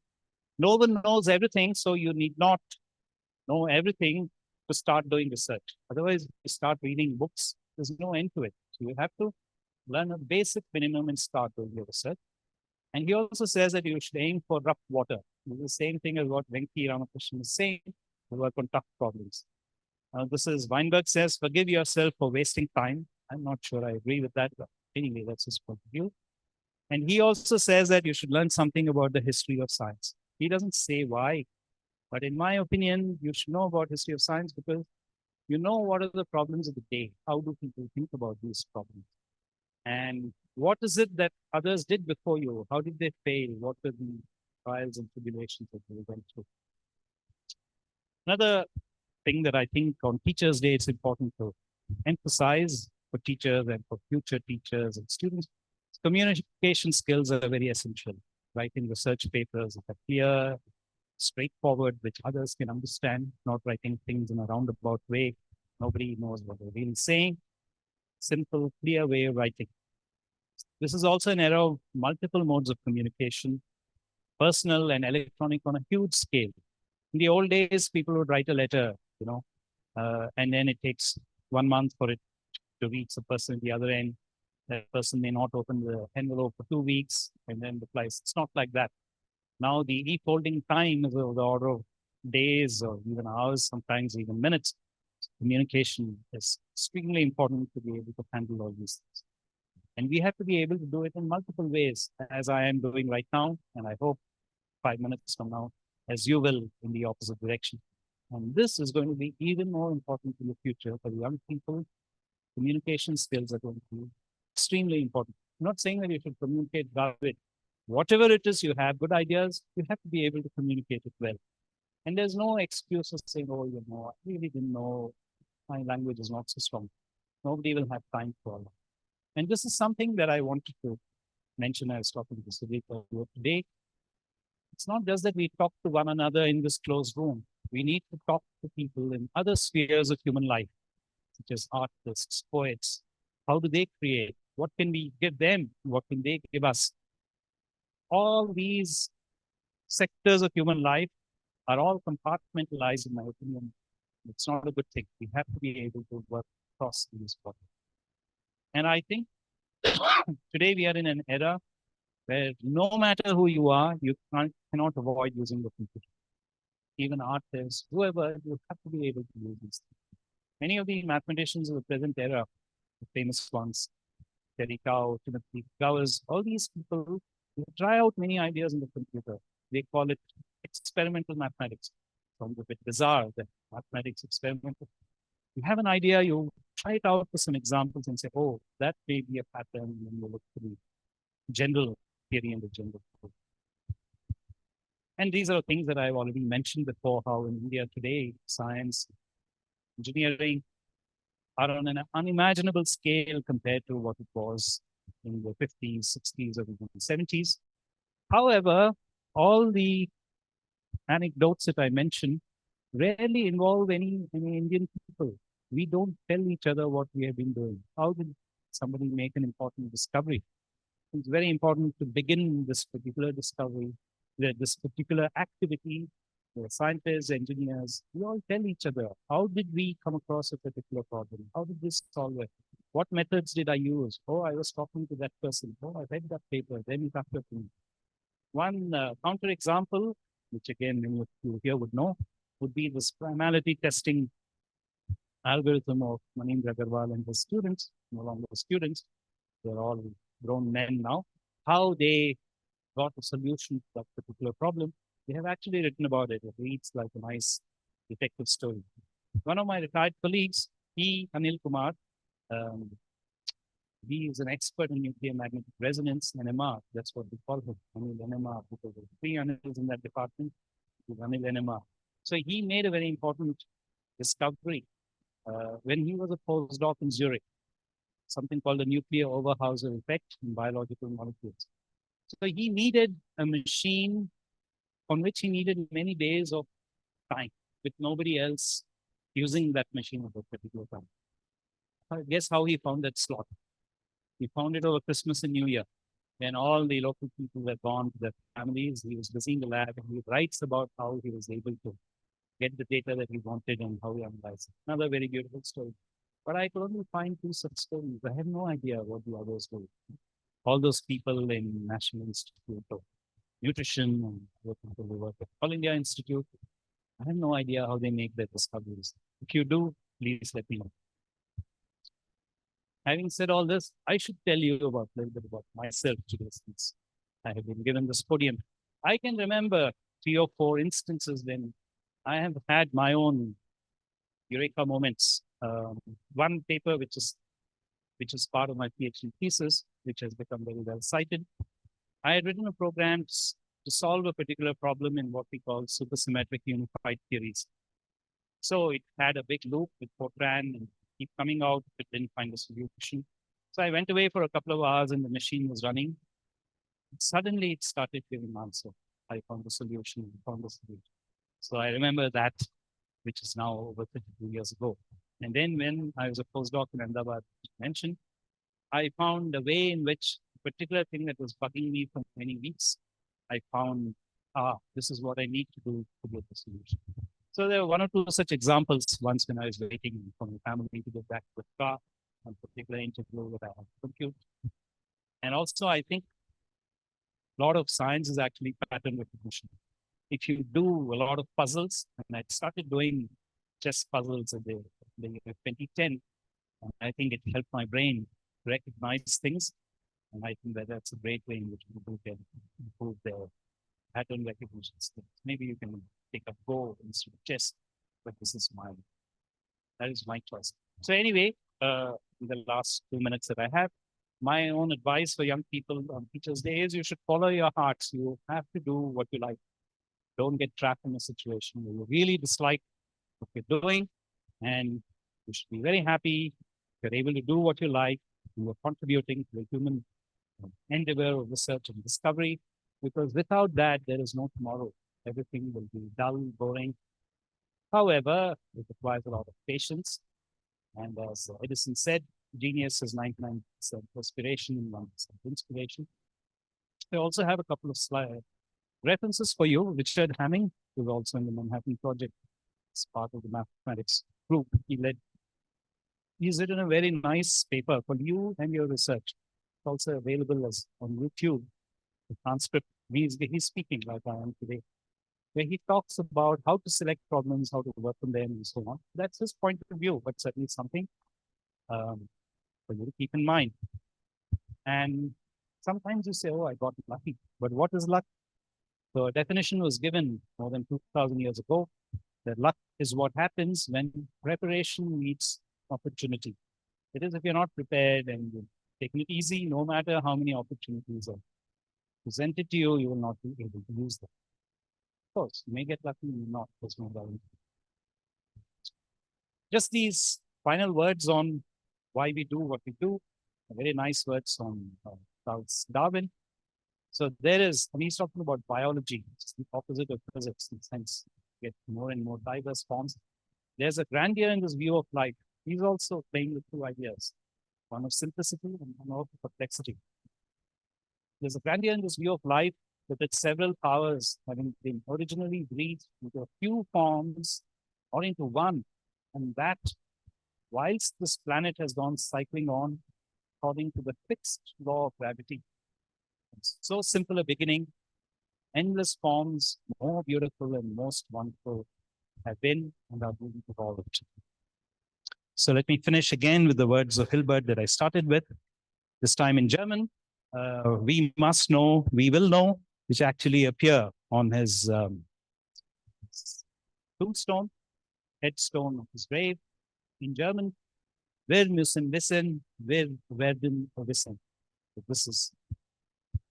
Speaker 2: No one knows everything, so you need not know everything to start doing research. Otherwise, you start reading books, there's no end to it. So you have to learn a basic minimum and start doing your research. And he also says that you should aim for rough water. This is the same thing as what Venki Ramakrishnan is saying, to work on tough problems. This is Weinberg says, forgive yourself for wasting time. I'm not sure I agree with that, but anyway, that's his point of view. And he also says that you should learn something about the history of science. He doesn't say why, but in my opinion, you should know about history of science because you know what are the problems of the day. How do people think about these problems? And what is it that others did before you? How did they fail? What were the trials and tribulations that they went through? Another thing that I think on Teachers' Day, it's important to emphasize for teachers and for future teachers and students. Communication skills are very essential. Writing research papers that are clear, straightforward, which others can understand, not writing things in a roundabout way. Nobody knows what they're really saying. Simple, clear way of writing. This is also an era of multiple modes of communication, personal and electronic on a huge scale. In the old days, people would write a letter, and then it takes 1 month for it to reach the person at the other end. That person may not open the envelope for 2 weeks and then replies. It's not like that. Now the e-folding time is of the order of days or even hours, sometimes even minutes. Communication is extremely important to be able to handle all these things. And we have to be able to do it in multiple ways, as I am doing right now, and I hope 5 minutes from now, as you will in the opposite direction. And this is going to be even more important in the future for young people. Communication skills are going to be extremely important. I'm not saying that you should communicate garbage. Whatever it is you have, good ideas, you have to be able to communicate it well. And there's no excuses saying, oh, I really didn't know, my language is not so strong. Nobody will have time for all that. And this is something that I wanted to mention. I was talking to Sudhir earlier today. It's not just that we talk to one another in this closed room. We need to talk to people in other spheres of human life, such as artists, poets. How do they create? What can we give them? What can they give us? All these sectors of human life are all compartmentalized, in my opinion. It's not a good thing. We have to be able to work across these problems. And I think today we are in an era where no matter who you are, you cannot avoid using the computer. Even artists, whoever, you have to be able to use these things. Many of the mathematicians of the present era, the famous ones, Terry Cow, Timothy Gowers, all these people, they try out many ideas in the computer. They call it experimental mathematics. Sounds a bit bizarre, that mathematics experimental. You have an idea, you try it out for some examples and say, oh, that may be a pattern, and then you look for the general theory and the general theory. And these are things that I've already mentioned before, how in India today, science, engineering are on an unimaginable scale compared to what it was in the 50s, 60s, or even 70s. However, all the anecdotes that I mentioned rarely involve any Indian people. We don't tell each other what we have been doing. How did somebody make an important discovery? It's very important to begin this particular discovery, this particular activity. Scientists, engineers, we all tell each other, how did we come across a particular problem? How did this solve it? What methods did I use? Oh, I was talking to that person. Oh, I read that paper. Then it occurred to me. One counter example, which again many of you here would know, would be this primality testing algorithm of Manindra Agarwal and his students, no longer students, they're all grown men now, how they got a solution to that particular problem. They have actually written about it. It reads like a nice detective story. One of my retired colleagues, Anil Kumar, he is an expert in nuclear magnetic resonance, NMR. That's what we call him, Anil NMR, because there are 3 Anils in that department. Anil NMR. So he made a very important discovery when he was a postdoc in Zurich, something called the nuclear Overhauser effect in biological molecules. So he needed a machine on which he needed many days of time with nobody else using that machine at a particular time. Guess how he found that slot? He found it over Christmas and New Year. When all the local people were gone to their families, he was busy in the lab and he writes about how he was able to get the data that he wanted and how he analyzed it. Another very beautiful story. But I could only find 2 such stories. I have no idea what the others were. All those people in National Institute of Nutrition and other people who work at All India Institute, I have no idea how they make their discoveries. If you do, please let me know. Having said all this, I should tell you a little bit about myself today, since I have been given this podium. I can remember 3 or 4 instances when I have had my own eureka moments. One paper, which is part of my PhD thesis, which has become very well cited. I had written a program to solve a particular problem in what we call supersymmetric unified theories. So it had a big loop with Fortran and keep coming out, but didn't find a solution. So I went away for a couple of hours and the machine was running. Suddenly it started giving answer. I found the solution, found the solution. So I remember that, which is now over 32 years ago. And then when I was a postdoc in Ahmedabad, mentioned, I found a way in which a particular thing that was bugging me for many weeks, I found, this is what I need to do to get the solution. So there were one or two such examples. Once when I was waiting for my family to get back to the car, one particular interview that I had to compute. And also, I think a lot of science is actually pattern recognition. If you do a lot of puzzles, and I started doing chess puzzles in the year 2010, and I think it helped my brain recognize things. And I think that that's a great way in which people can improve their pattern recognition skills. Maybe you can take up Go instead of chess, but that is my choice. So anyway, in the last 2 minutes that I have, my own advice for young people on Teachers' Day is you should follow your hearts. You have to do what you like. Don't get trapped in a situation where you really dislike what you're doing, and you should be very happy you're able to do what you like. You are contributing to the human endeavor of research and discovery, because without that, there is no tomorrow. Everything will be dull, boring. However, it requires a lot of patience. And as Edison said, genius is 99% perspiration and 1% inspiration. I also have a couple of references for you. Richard Hamming, who's also in the Manhattan Project, as part of the mathematics group he's written a very nice paper for you and your research. It's also available as on YouTube. The transcript, he's speaking like I am today, where he talks about how to select problems, how to work on them, and so on. That's his point of view, but certainly something for you to keep in mind. And sometimes you say, oh, I got lucky. But what is luck? So a definition was given more than 2,000 years ago, that luck is what happens when preparation meets opportunity. It is if you're not prepared and you're taking it easy, no matter how many opportunities are presented to you, you will not be able to use them. Of course, you may get lucky, you may not. There's no guarantee. Just these final words on why we do what we do. Very nice words on Charles Darwin. So there is, and he's talking about biology, it's the opposite of physics in the sense you get more and more diverse forms. There's a grandeur in this view of life. He's also playing with two ideas, one of simplicity and one of complexity. There's a grandeur in this view of life with its several powers having been originally breathed into a few forms or into one, and that whilst this planet has gone cycling on according to the fixed law of gravity, it's so simple a beginning, endless forms, more beautiful and most wonderful, have been and are being evolved. So let me finish again with the words of Hilbert that I started with, this time in German. We must know, we will know, which actually appear on his tombstone, headstone of his grave in German. Wir müssen wissen, wir werden wissen. So this is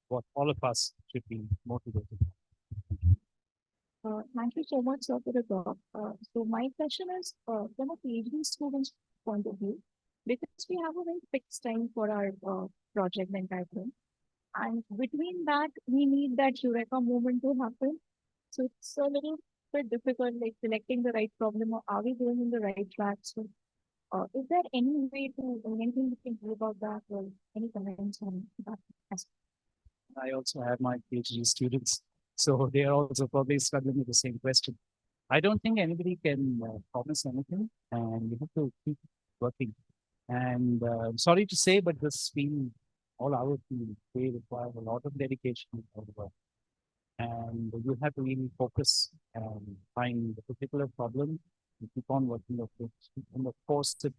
Speaker 2: what all of us should be motivated.
Speaker 3: Thank you so much, sir, for the talk. So my question is, from a PhD student's point of view, because we have a very fixed time for our project, the entire thing, and between that, we need that eureka moment to happen. So it's a little bit difficult, like selecting the right problem, or are we going in the right track? So is there any way to, anything we can do about that, or any comments on that aspect?
Speaker 2: I also have my PhD students, so they are also probably struggling with the same question. I don't think anybody can promise anything, and you have to keep working. And I'm sorry to say, but this field, all our field, they require a lot of dedication and hard work. And you have to really focus and find a particular problem and keep on working on it. And of course, this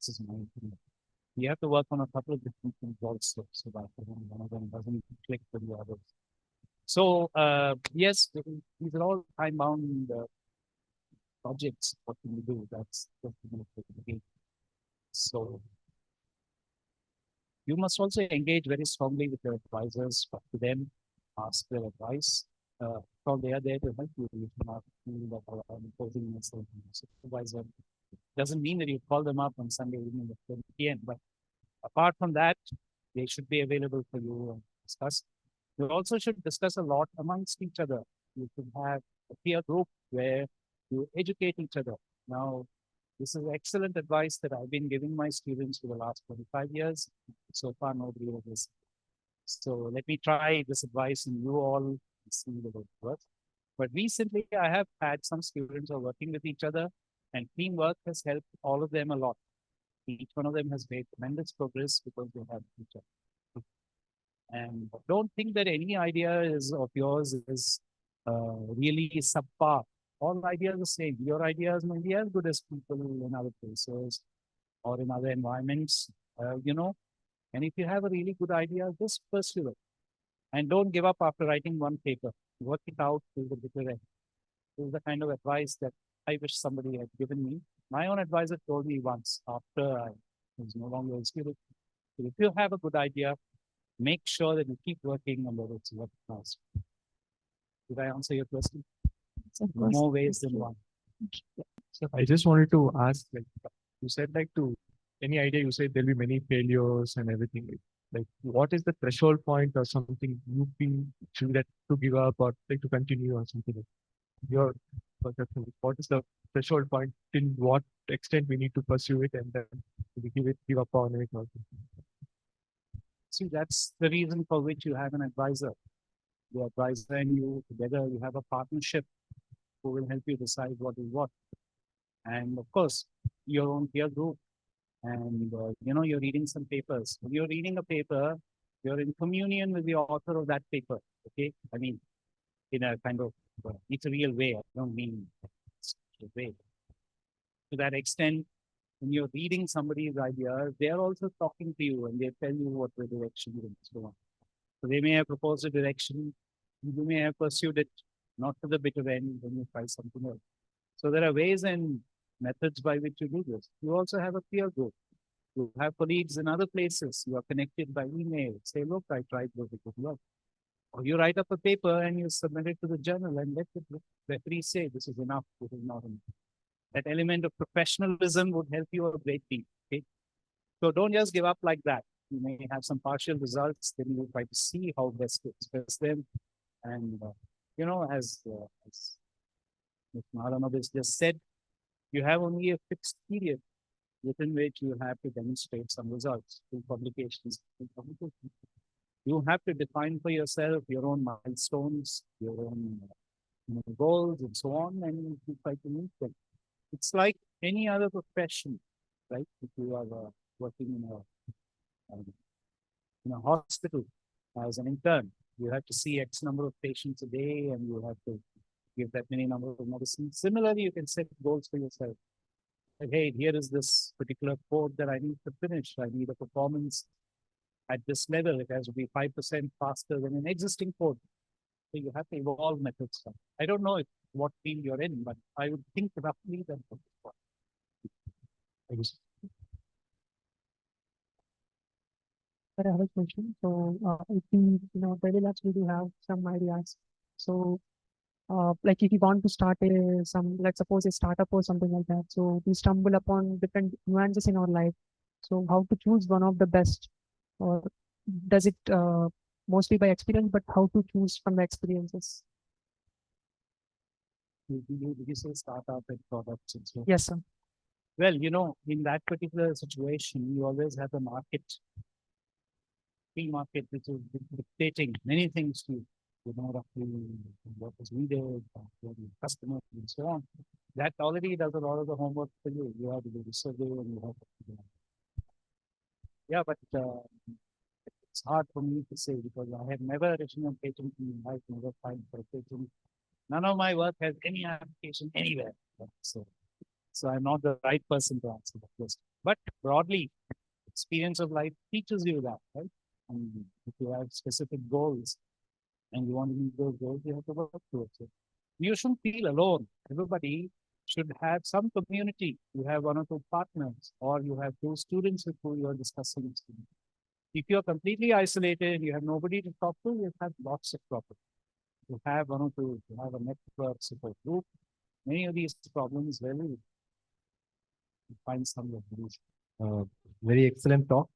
Speaker 2: is my opinion. You have to work on a couple of different things also, so that one of them doesn't click with the others. So yes, these are all time-bound projects. What can we do? That's just the game. So you must also engage very strongly with your advisors, talk to them, ask their advice. So they are there to help you. You cannot feel that I'm imposing myself on a supervisor. Doesn't mean that you call them up on Sunday evening at 10 p.m. But apart from that, they should be available for you and discuss. You also should discuss a lot amongst each other. You should have a peer group where you educate each other. Now, this is excellent advice that I've been giving my students for the last 25 years. So far, nobody has listened. So let me try this advice and you all see whether it works. But recently, I have had some students who are working with each other, and teamwork has helped all of them a lot. Each one of them has made tremendous progress because they have each other. And don't think that any idea of yours is really subpar. All ideas are the same. Your ideas may be as good as people in other places or in other environments, And if you have a really good idea, just pursue it. And don't give up after writing one paper. Work it out till the bitter end. This is the kind of advice that I wish somebody had given me. My own advisor told me once after I was no longer a student. If you have a good idea, make sure that you keep working on it's what counts. Did I answer your question? In more ways than one.
Speaker 1: So I just wanted to ask, like you said, like to any idea, you said there'll be many failures and everything. Like, what is the threshold point or something you feel should that to give up or like to continue or something? Your perception, what is the threshold point? Till what extent we need to pursue it and then we give up on it? Or
Speaker 2: See, that's the reason for which you have an advisor. The advisor and you together, you have a partnership who will help you decide what is what. And of course, your own peer group. And, you're reading some papers. When you're reading a paper, you're in communion with the author of that paper. Okay. I mean, in a kind of ethereal way. I don't mean a way. To that extent, when you're reading somebody's ideas, they're also talking to you and they tell you what the direction is and so on. So they may have proposed a direction, you may have pursued it, not to the bitter end when you try something else. So there are ways and methods by which you do this. You also have a peer group. You have colleagues in other places. You are connected by email. Say, look, I tried this, it would work. Or you write up a paper and you submit it to the journal and let the referee say, this is enough, this is not enough. That element of professionalism would help you a great deal. Okay? So don't just give up like that. You may have some partial results, then you try to see how best to express them. And, as Mr. Maharanobis just said, you have only a fixed period within which you have to demonstrate some results through publications. You have to define for yourself your own milestones, your own goals, and so on, and you try to meet them. It's like any other profession, right? If you are working in a hospital as an intern, you have to see X number of patients a day, and you have to give that many number of medicines. Similarly, you can set goals for yourself. Like, hey, here is this particular code that I need to finish. I need a performance at this level. It has to be 5% faster than an existing code. So you have to evolve methods. I don't know what field you're in, but I would think roughly that.
Speaker 4: I have a question. So, if we, daily lives, we do have some ideas. So, like if you want to start let's suppose a startup or something like that. So we stumble upon different nuances in our life. So how to choose one of the best, or does it mostly by experience, but how to choose from the experiences?
Speaker 2: You say startup and products and so on.
Speaker 4: Yes, sir.
Speaker 2: Well, in that particular situation, you always have a market, free market, which is dictating many things to you. Roughly what is needed, what is customers, and so on. That already does a lot of the homework for you. You have to do the survey and you have to do that. Yeah, but it's hard for me to say because I have never written a patent in my life, never filed for a patent. None of my work has any application anywhere. So I'm not the right person to answer that question. But broadly, experience of life teaches you that, right? And if you have specific goals and you want to meet those goals, you have to work towards it. You shouldn't feel alone. Everybody should have some community. You have one or two partners, or you have two students with whom you are discussing. If you are completely isolated, you have nobody to talk to, you have lots of problems. You have one or two, you have a network support group. Many of these problems really find some resolution.
Speaker 1: Very excellent talk.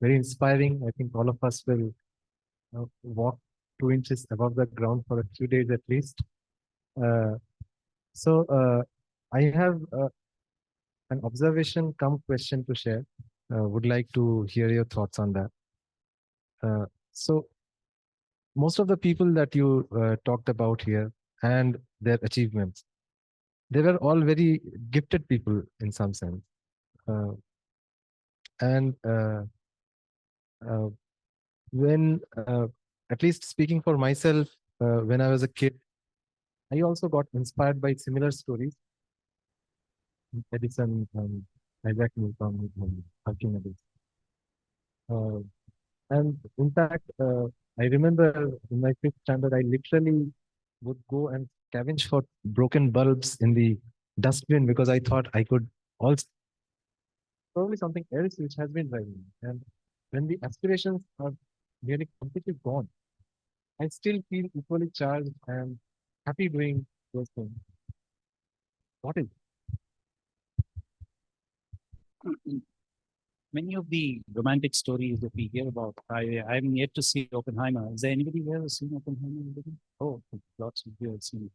Speaker 1: Very inspiring. I think all of us will walk 2 inches above the ground for a few days at least. So I have an observation come question to share. Would like to hear your thoughts on that. So most of the people that you talked about here and their achievements, they were all very gifted people in some sense. And when, at least speaking for myself, when I was a kid, I also got inspired by similar stories. Edison and Isaac Newton and Archimedes. And in fact, I remember in my fifth standard, I literally would go and scavenge for broken bulbs in the dustbin because I thought I could also probably something else which has been driving me. And when the aspirations are nearly completely gone, I still feel equally charged and happy doing those things. What is
Speaker 2: Many of the romantic stories that we hear about, I haven't yet to see Oppenheimer. Is there anybody here who's seen Oppenheimer? Anybody? Oh, lots of you have seen it.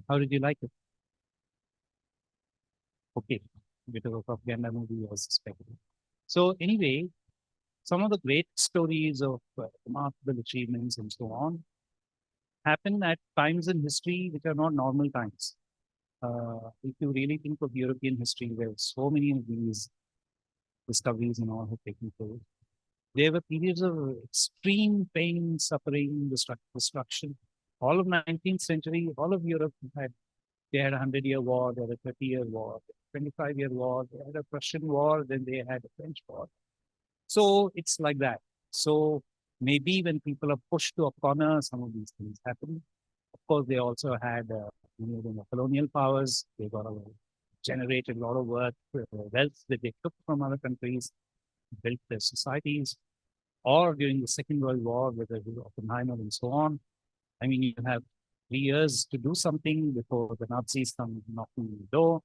Speaker 2: How did you like it? Okay, bit of a propaganda movie, I suspect. So anyway, some of the great stories of remarkable achievements and so on happen at times in history which are not normal times. If you really think of European history, where so many of these discoveries and all have taken place, there were periods of extreme pain, suffering, destruction. All of 19th century, all of Europe they had a 100-year war, they had a 30-year war, 25-year war, they had a Prussian war, then they had a French war. So it's like that. So maybe when people are pushed to a corner, some of these things happen. Of course, they also had the colonial powers. They generated a lot of wealth that they took from other countries, built their societies, or during the Second World War with Oppenheimer and so on. I mean, you have 3 years to do something before the Nazis come knocking on the door,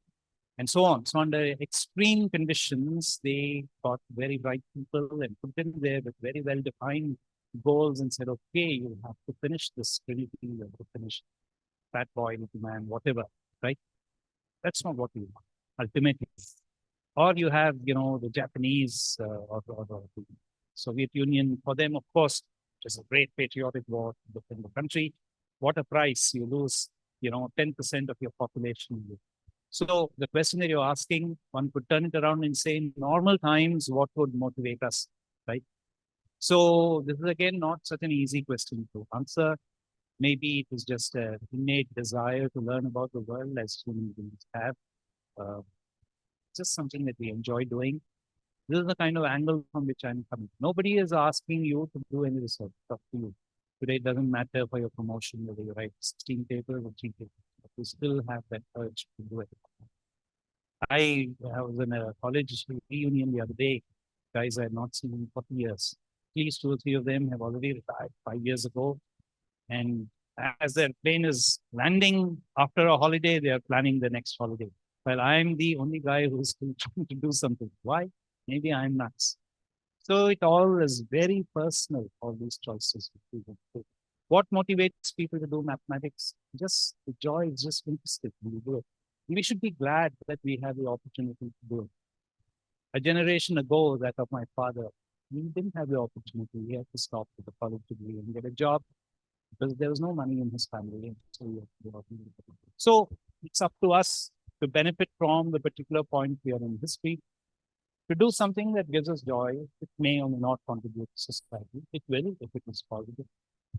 Speaker 2: and so on. So under extreme conditions, they got very bright people and put them there with very well-defined goals and said, okay, you have to finish this Trinity, you have to finish Fat Boy, Little Man, whatever, right? That's not what we want, ultimately. Or you have, the Japanese or the Soviet Union. For them, of course, it is a great patriotic war to defend the country. What a price. You lose, 10% of your population. So the question that you're asking, one could turn it around and say, in normal times, what would motivate us, right? So this is, again, not such an easy question to answer. Maybe it is just an innate desire to learn about the world as human beings have. Just something that we enjoy doing. This is the kind of angle from which I'm coming. Nobody is asking you to do any research. It's up to you. Today, it doesn't matter for your promotion whether you write 16 papers or 3 papers. But you still have that urge to do it. I was in a college reunion the other day. Guys I had not seen in 40 years. At least 2 or 3 of them have already retired 5 years ago. And as their plane is landing after a holiday, they are planning the next holiday. Well, I'm the only guy who's still trying to do something. Why? Maybe I'm nuts. So it all is very personal, all these choices. What motivates people to do mathematics? Just the joy is just interesting when you do it. We should be glad that we have the opportunity to do it. A generation ago, that of my father, he didn't have the opportunity. He had to stop with the college degree and get a job because there was no money in his family. So it's up to us to benefit from the particular point we are in history, to do something that gives us joy. It may or may not contribute to society. It will if it is positive.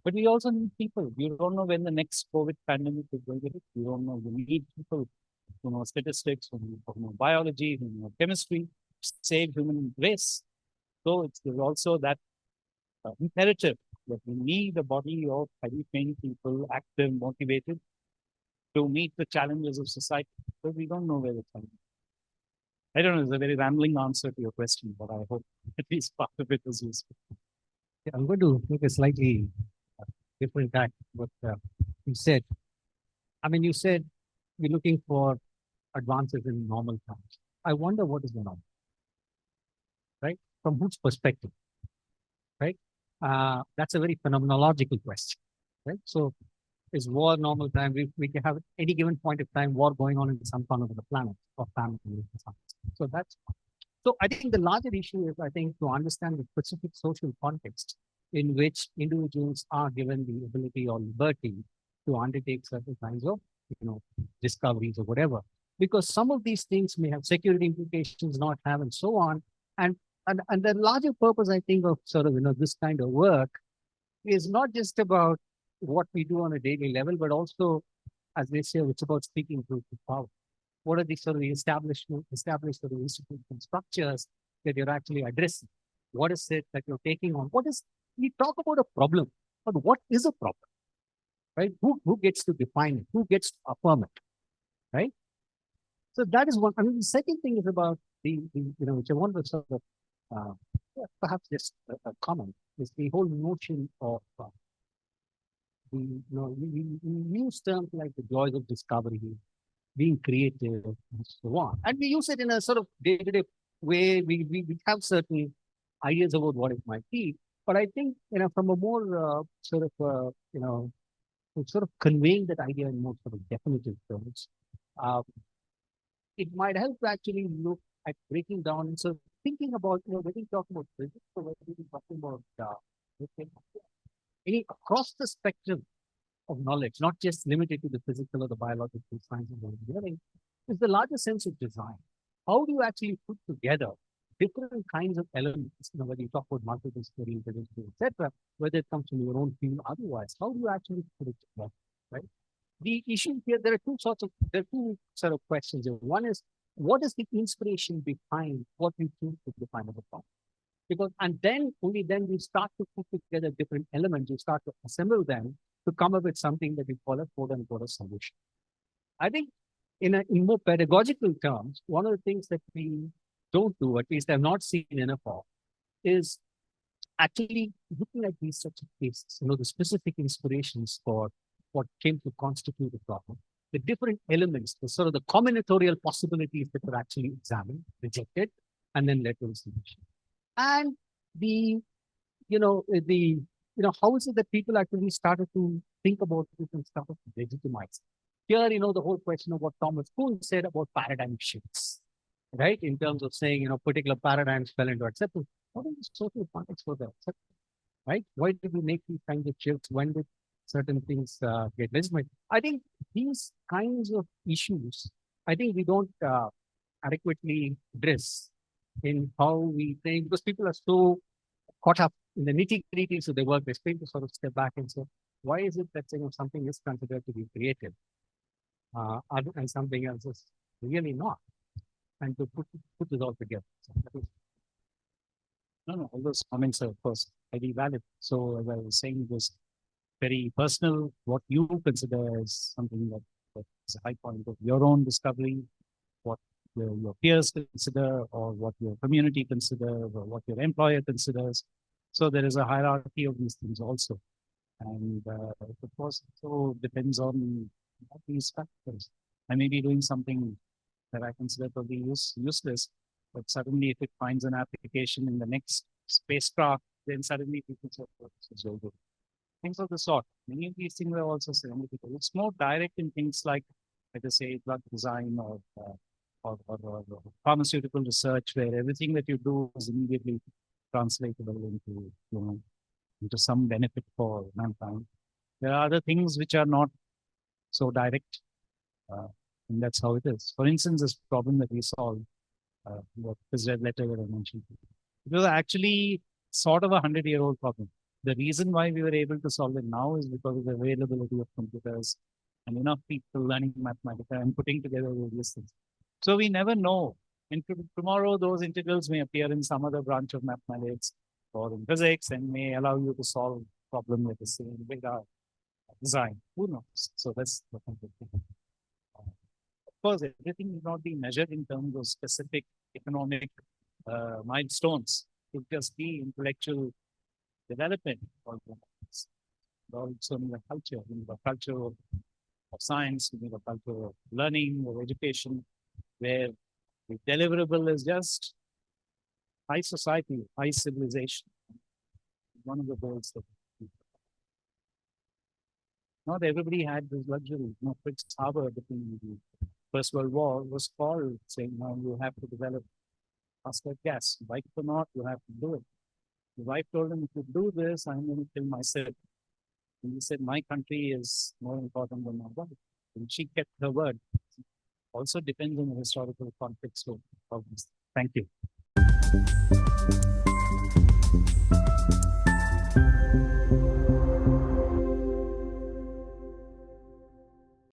Speaker 2: But we also need people. You don't know when the next COVID pandemic is going to hit. You don't know. You need people who know statistics, who know biology, who know chemistry, to save human race. So there's also that imperative that we need a body of highly trained people, active, motivated, to meet the challenges of society. But we don't know where it's coming. I don't know, it's a very rambling answer to your question, but I hope at least part of it is useful.
Speaker 5: Yeah, I'm going to make a slightly different tack what you said. I mean, you said we're looking for advances in normal times. I wonder what is the normal, right? From whose perspective, right? That's a very phenomenological question, right? So is war normal time? We can have any given point of time war going on in some corner of the planet or family. So that's so I think the larger issue is I think to understand the specific social context in which individuals are given the ability or liberty to undertake certain kinds of discoveries or whatever. Because some of these things may have security implications, not have, and so on. And the larger purpose, I think, of sort of this kind of work is not just about what we do on a daily level, but also, as they say, it's about speaking truth to power. What are the sort of established sort of institutional structures that you're actually addressing? What is it that you're taking on? We talk about a problem, but what is a problem? Right? Who gets to define it? Who gets to affirm it? Right? So that is one. I mean, the second thing is about which I want to sort of perhaps just a comment, is the whole notion of we use terms like the joys of discovery, being creative, and so on. And we use it in a sort of day-to-day way. We have certain ideas about what it might be. But I think, from a more sort of conveying that idea in more sort of definitive terms, it might help to actually look at breaking down. So thinking about, when we talk about physics, or when we talking about any across the spectrum of knowledge, not just limited to the physical or the biological sciences or engineering, is the larger sense of design. How do you actually put together different kinds of elements, whether you talk about multidisciplinary intelligence, etc., whether it comes from your own field or otherwise, how do you actually put it together, right? The issue here, there are two sort of questions here. One is, what is the inspiration behind what you choose to define as a problem? Because, and then only then you start to put together different elements, you start to assemble them to come up with something that you call a quote-unquote a solution. I think in more pedagogical terms, one of the things that we don't do, at least I've not seen enough of, is actually looking at these such cases, the specific inspirations for what came to constitute the problem, the different elements, the sort of the combinatorial possibilities that were actually examined, rejected, and then led to a solution. And how is it that people actually started to think about this and started to legitimize? Here, the whole question of what Thomas Kuhn said about paradigm shifts, right? In terms of saying, particular paradigms fell into acceptance. What is the social context for that, right? Why did we make these kinds of shifts? When did certain things get legitimate? I think these kinds of issues, I think we don't adequately address in how we think, because people are so caught up in the nitty-gritties of their work. They fail to sort of step back and say, why is it that something is considered to be creative and something else is really not? And to put this all together. So
Speaker 2: No, all those comments are, of course, very valid. So as I was saying, it was very personal. What you consider as something that is a high point of your own discovery, what your peers consider, or what your community considers, or what your employer considers. So there is a hierarchy of these things also. And of course, it also depends on these factors. I may be doing something that I consider probably useless, but suddenly if it finds an application in the next spacecraft, then suddenly people say, oh, this is very good. Things of the sort. Many of these things are also serendipitous. It's more direct in things like, let us say, drug design or pharmaceutical research, where everything that you do is immediately translatable into some benefit for mankind. There are other things which are not so direct, and that's how it is. For instance, this problem that we solved, what this red letter that I mentioned, it was actually sort of a 100-year-old problem. The reason why we were able to solve it now is because of the availability of computers and enough people learning mathematics and putting together various things. So we never know. And tomorrow, those integrals may appear in some other branch of mathematics or in physics and may allow you to solve a problem with the same data design. Who knows? So that's the thing. Of course, everything will not be measured in terms of specific economic milestones. It will just be intellectual development. Also in the culture, in the culture of science, in the culture of learning, of education. where the deliverable is just high society, high civilization. One of the goals that not everybody had this luxury. Fritz Haber between the First World War was called saying, now you have to develop mustard gas. Like it or not, you have to do it. The wife told him, if you do this, I'm going to kill myself. And he said, my country is more important than my wife. And she kept her word. Also depends on the historical context of this. Thank you.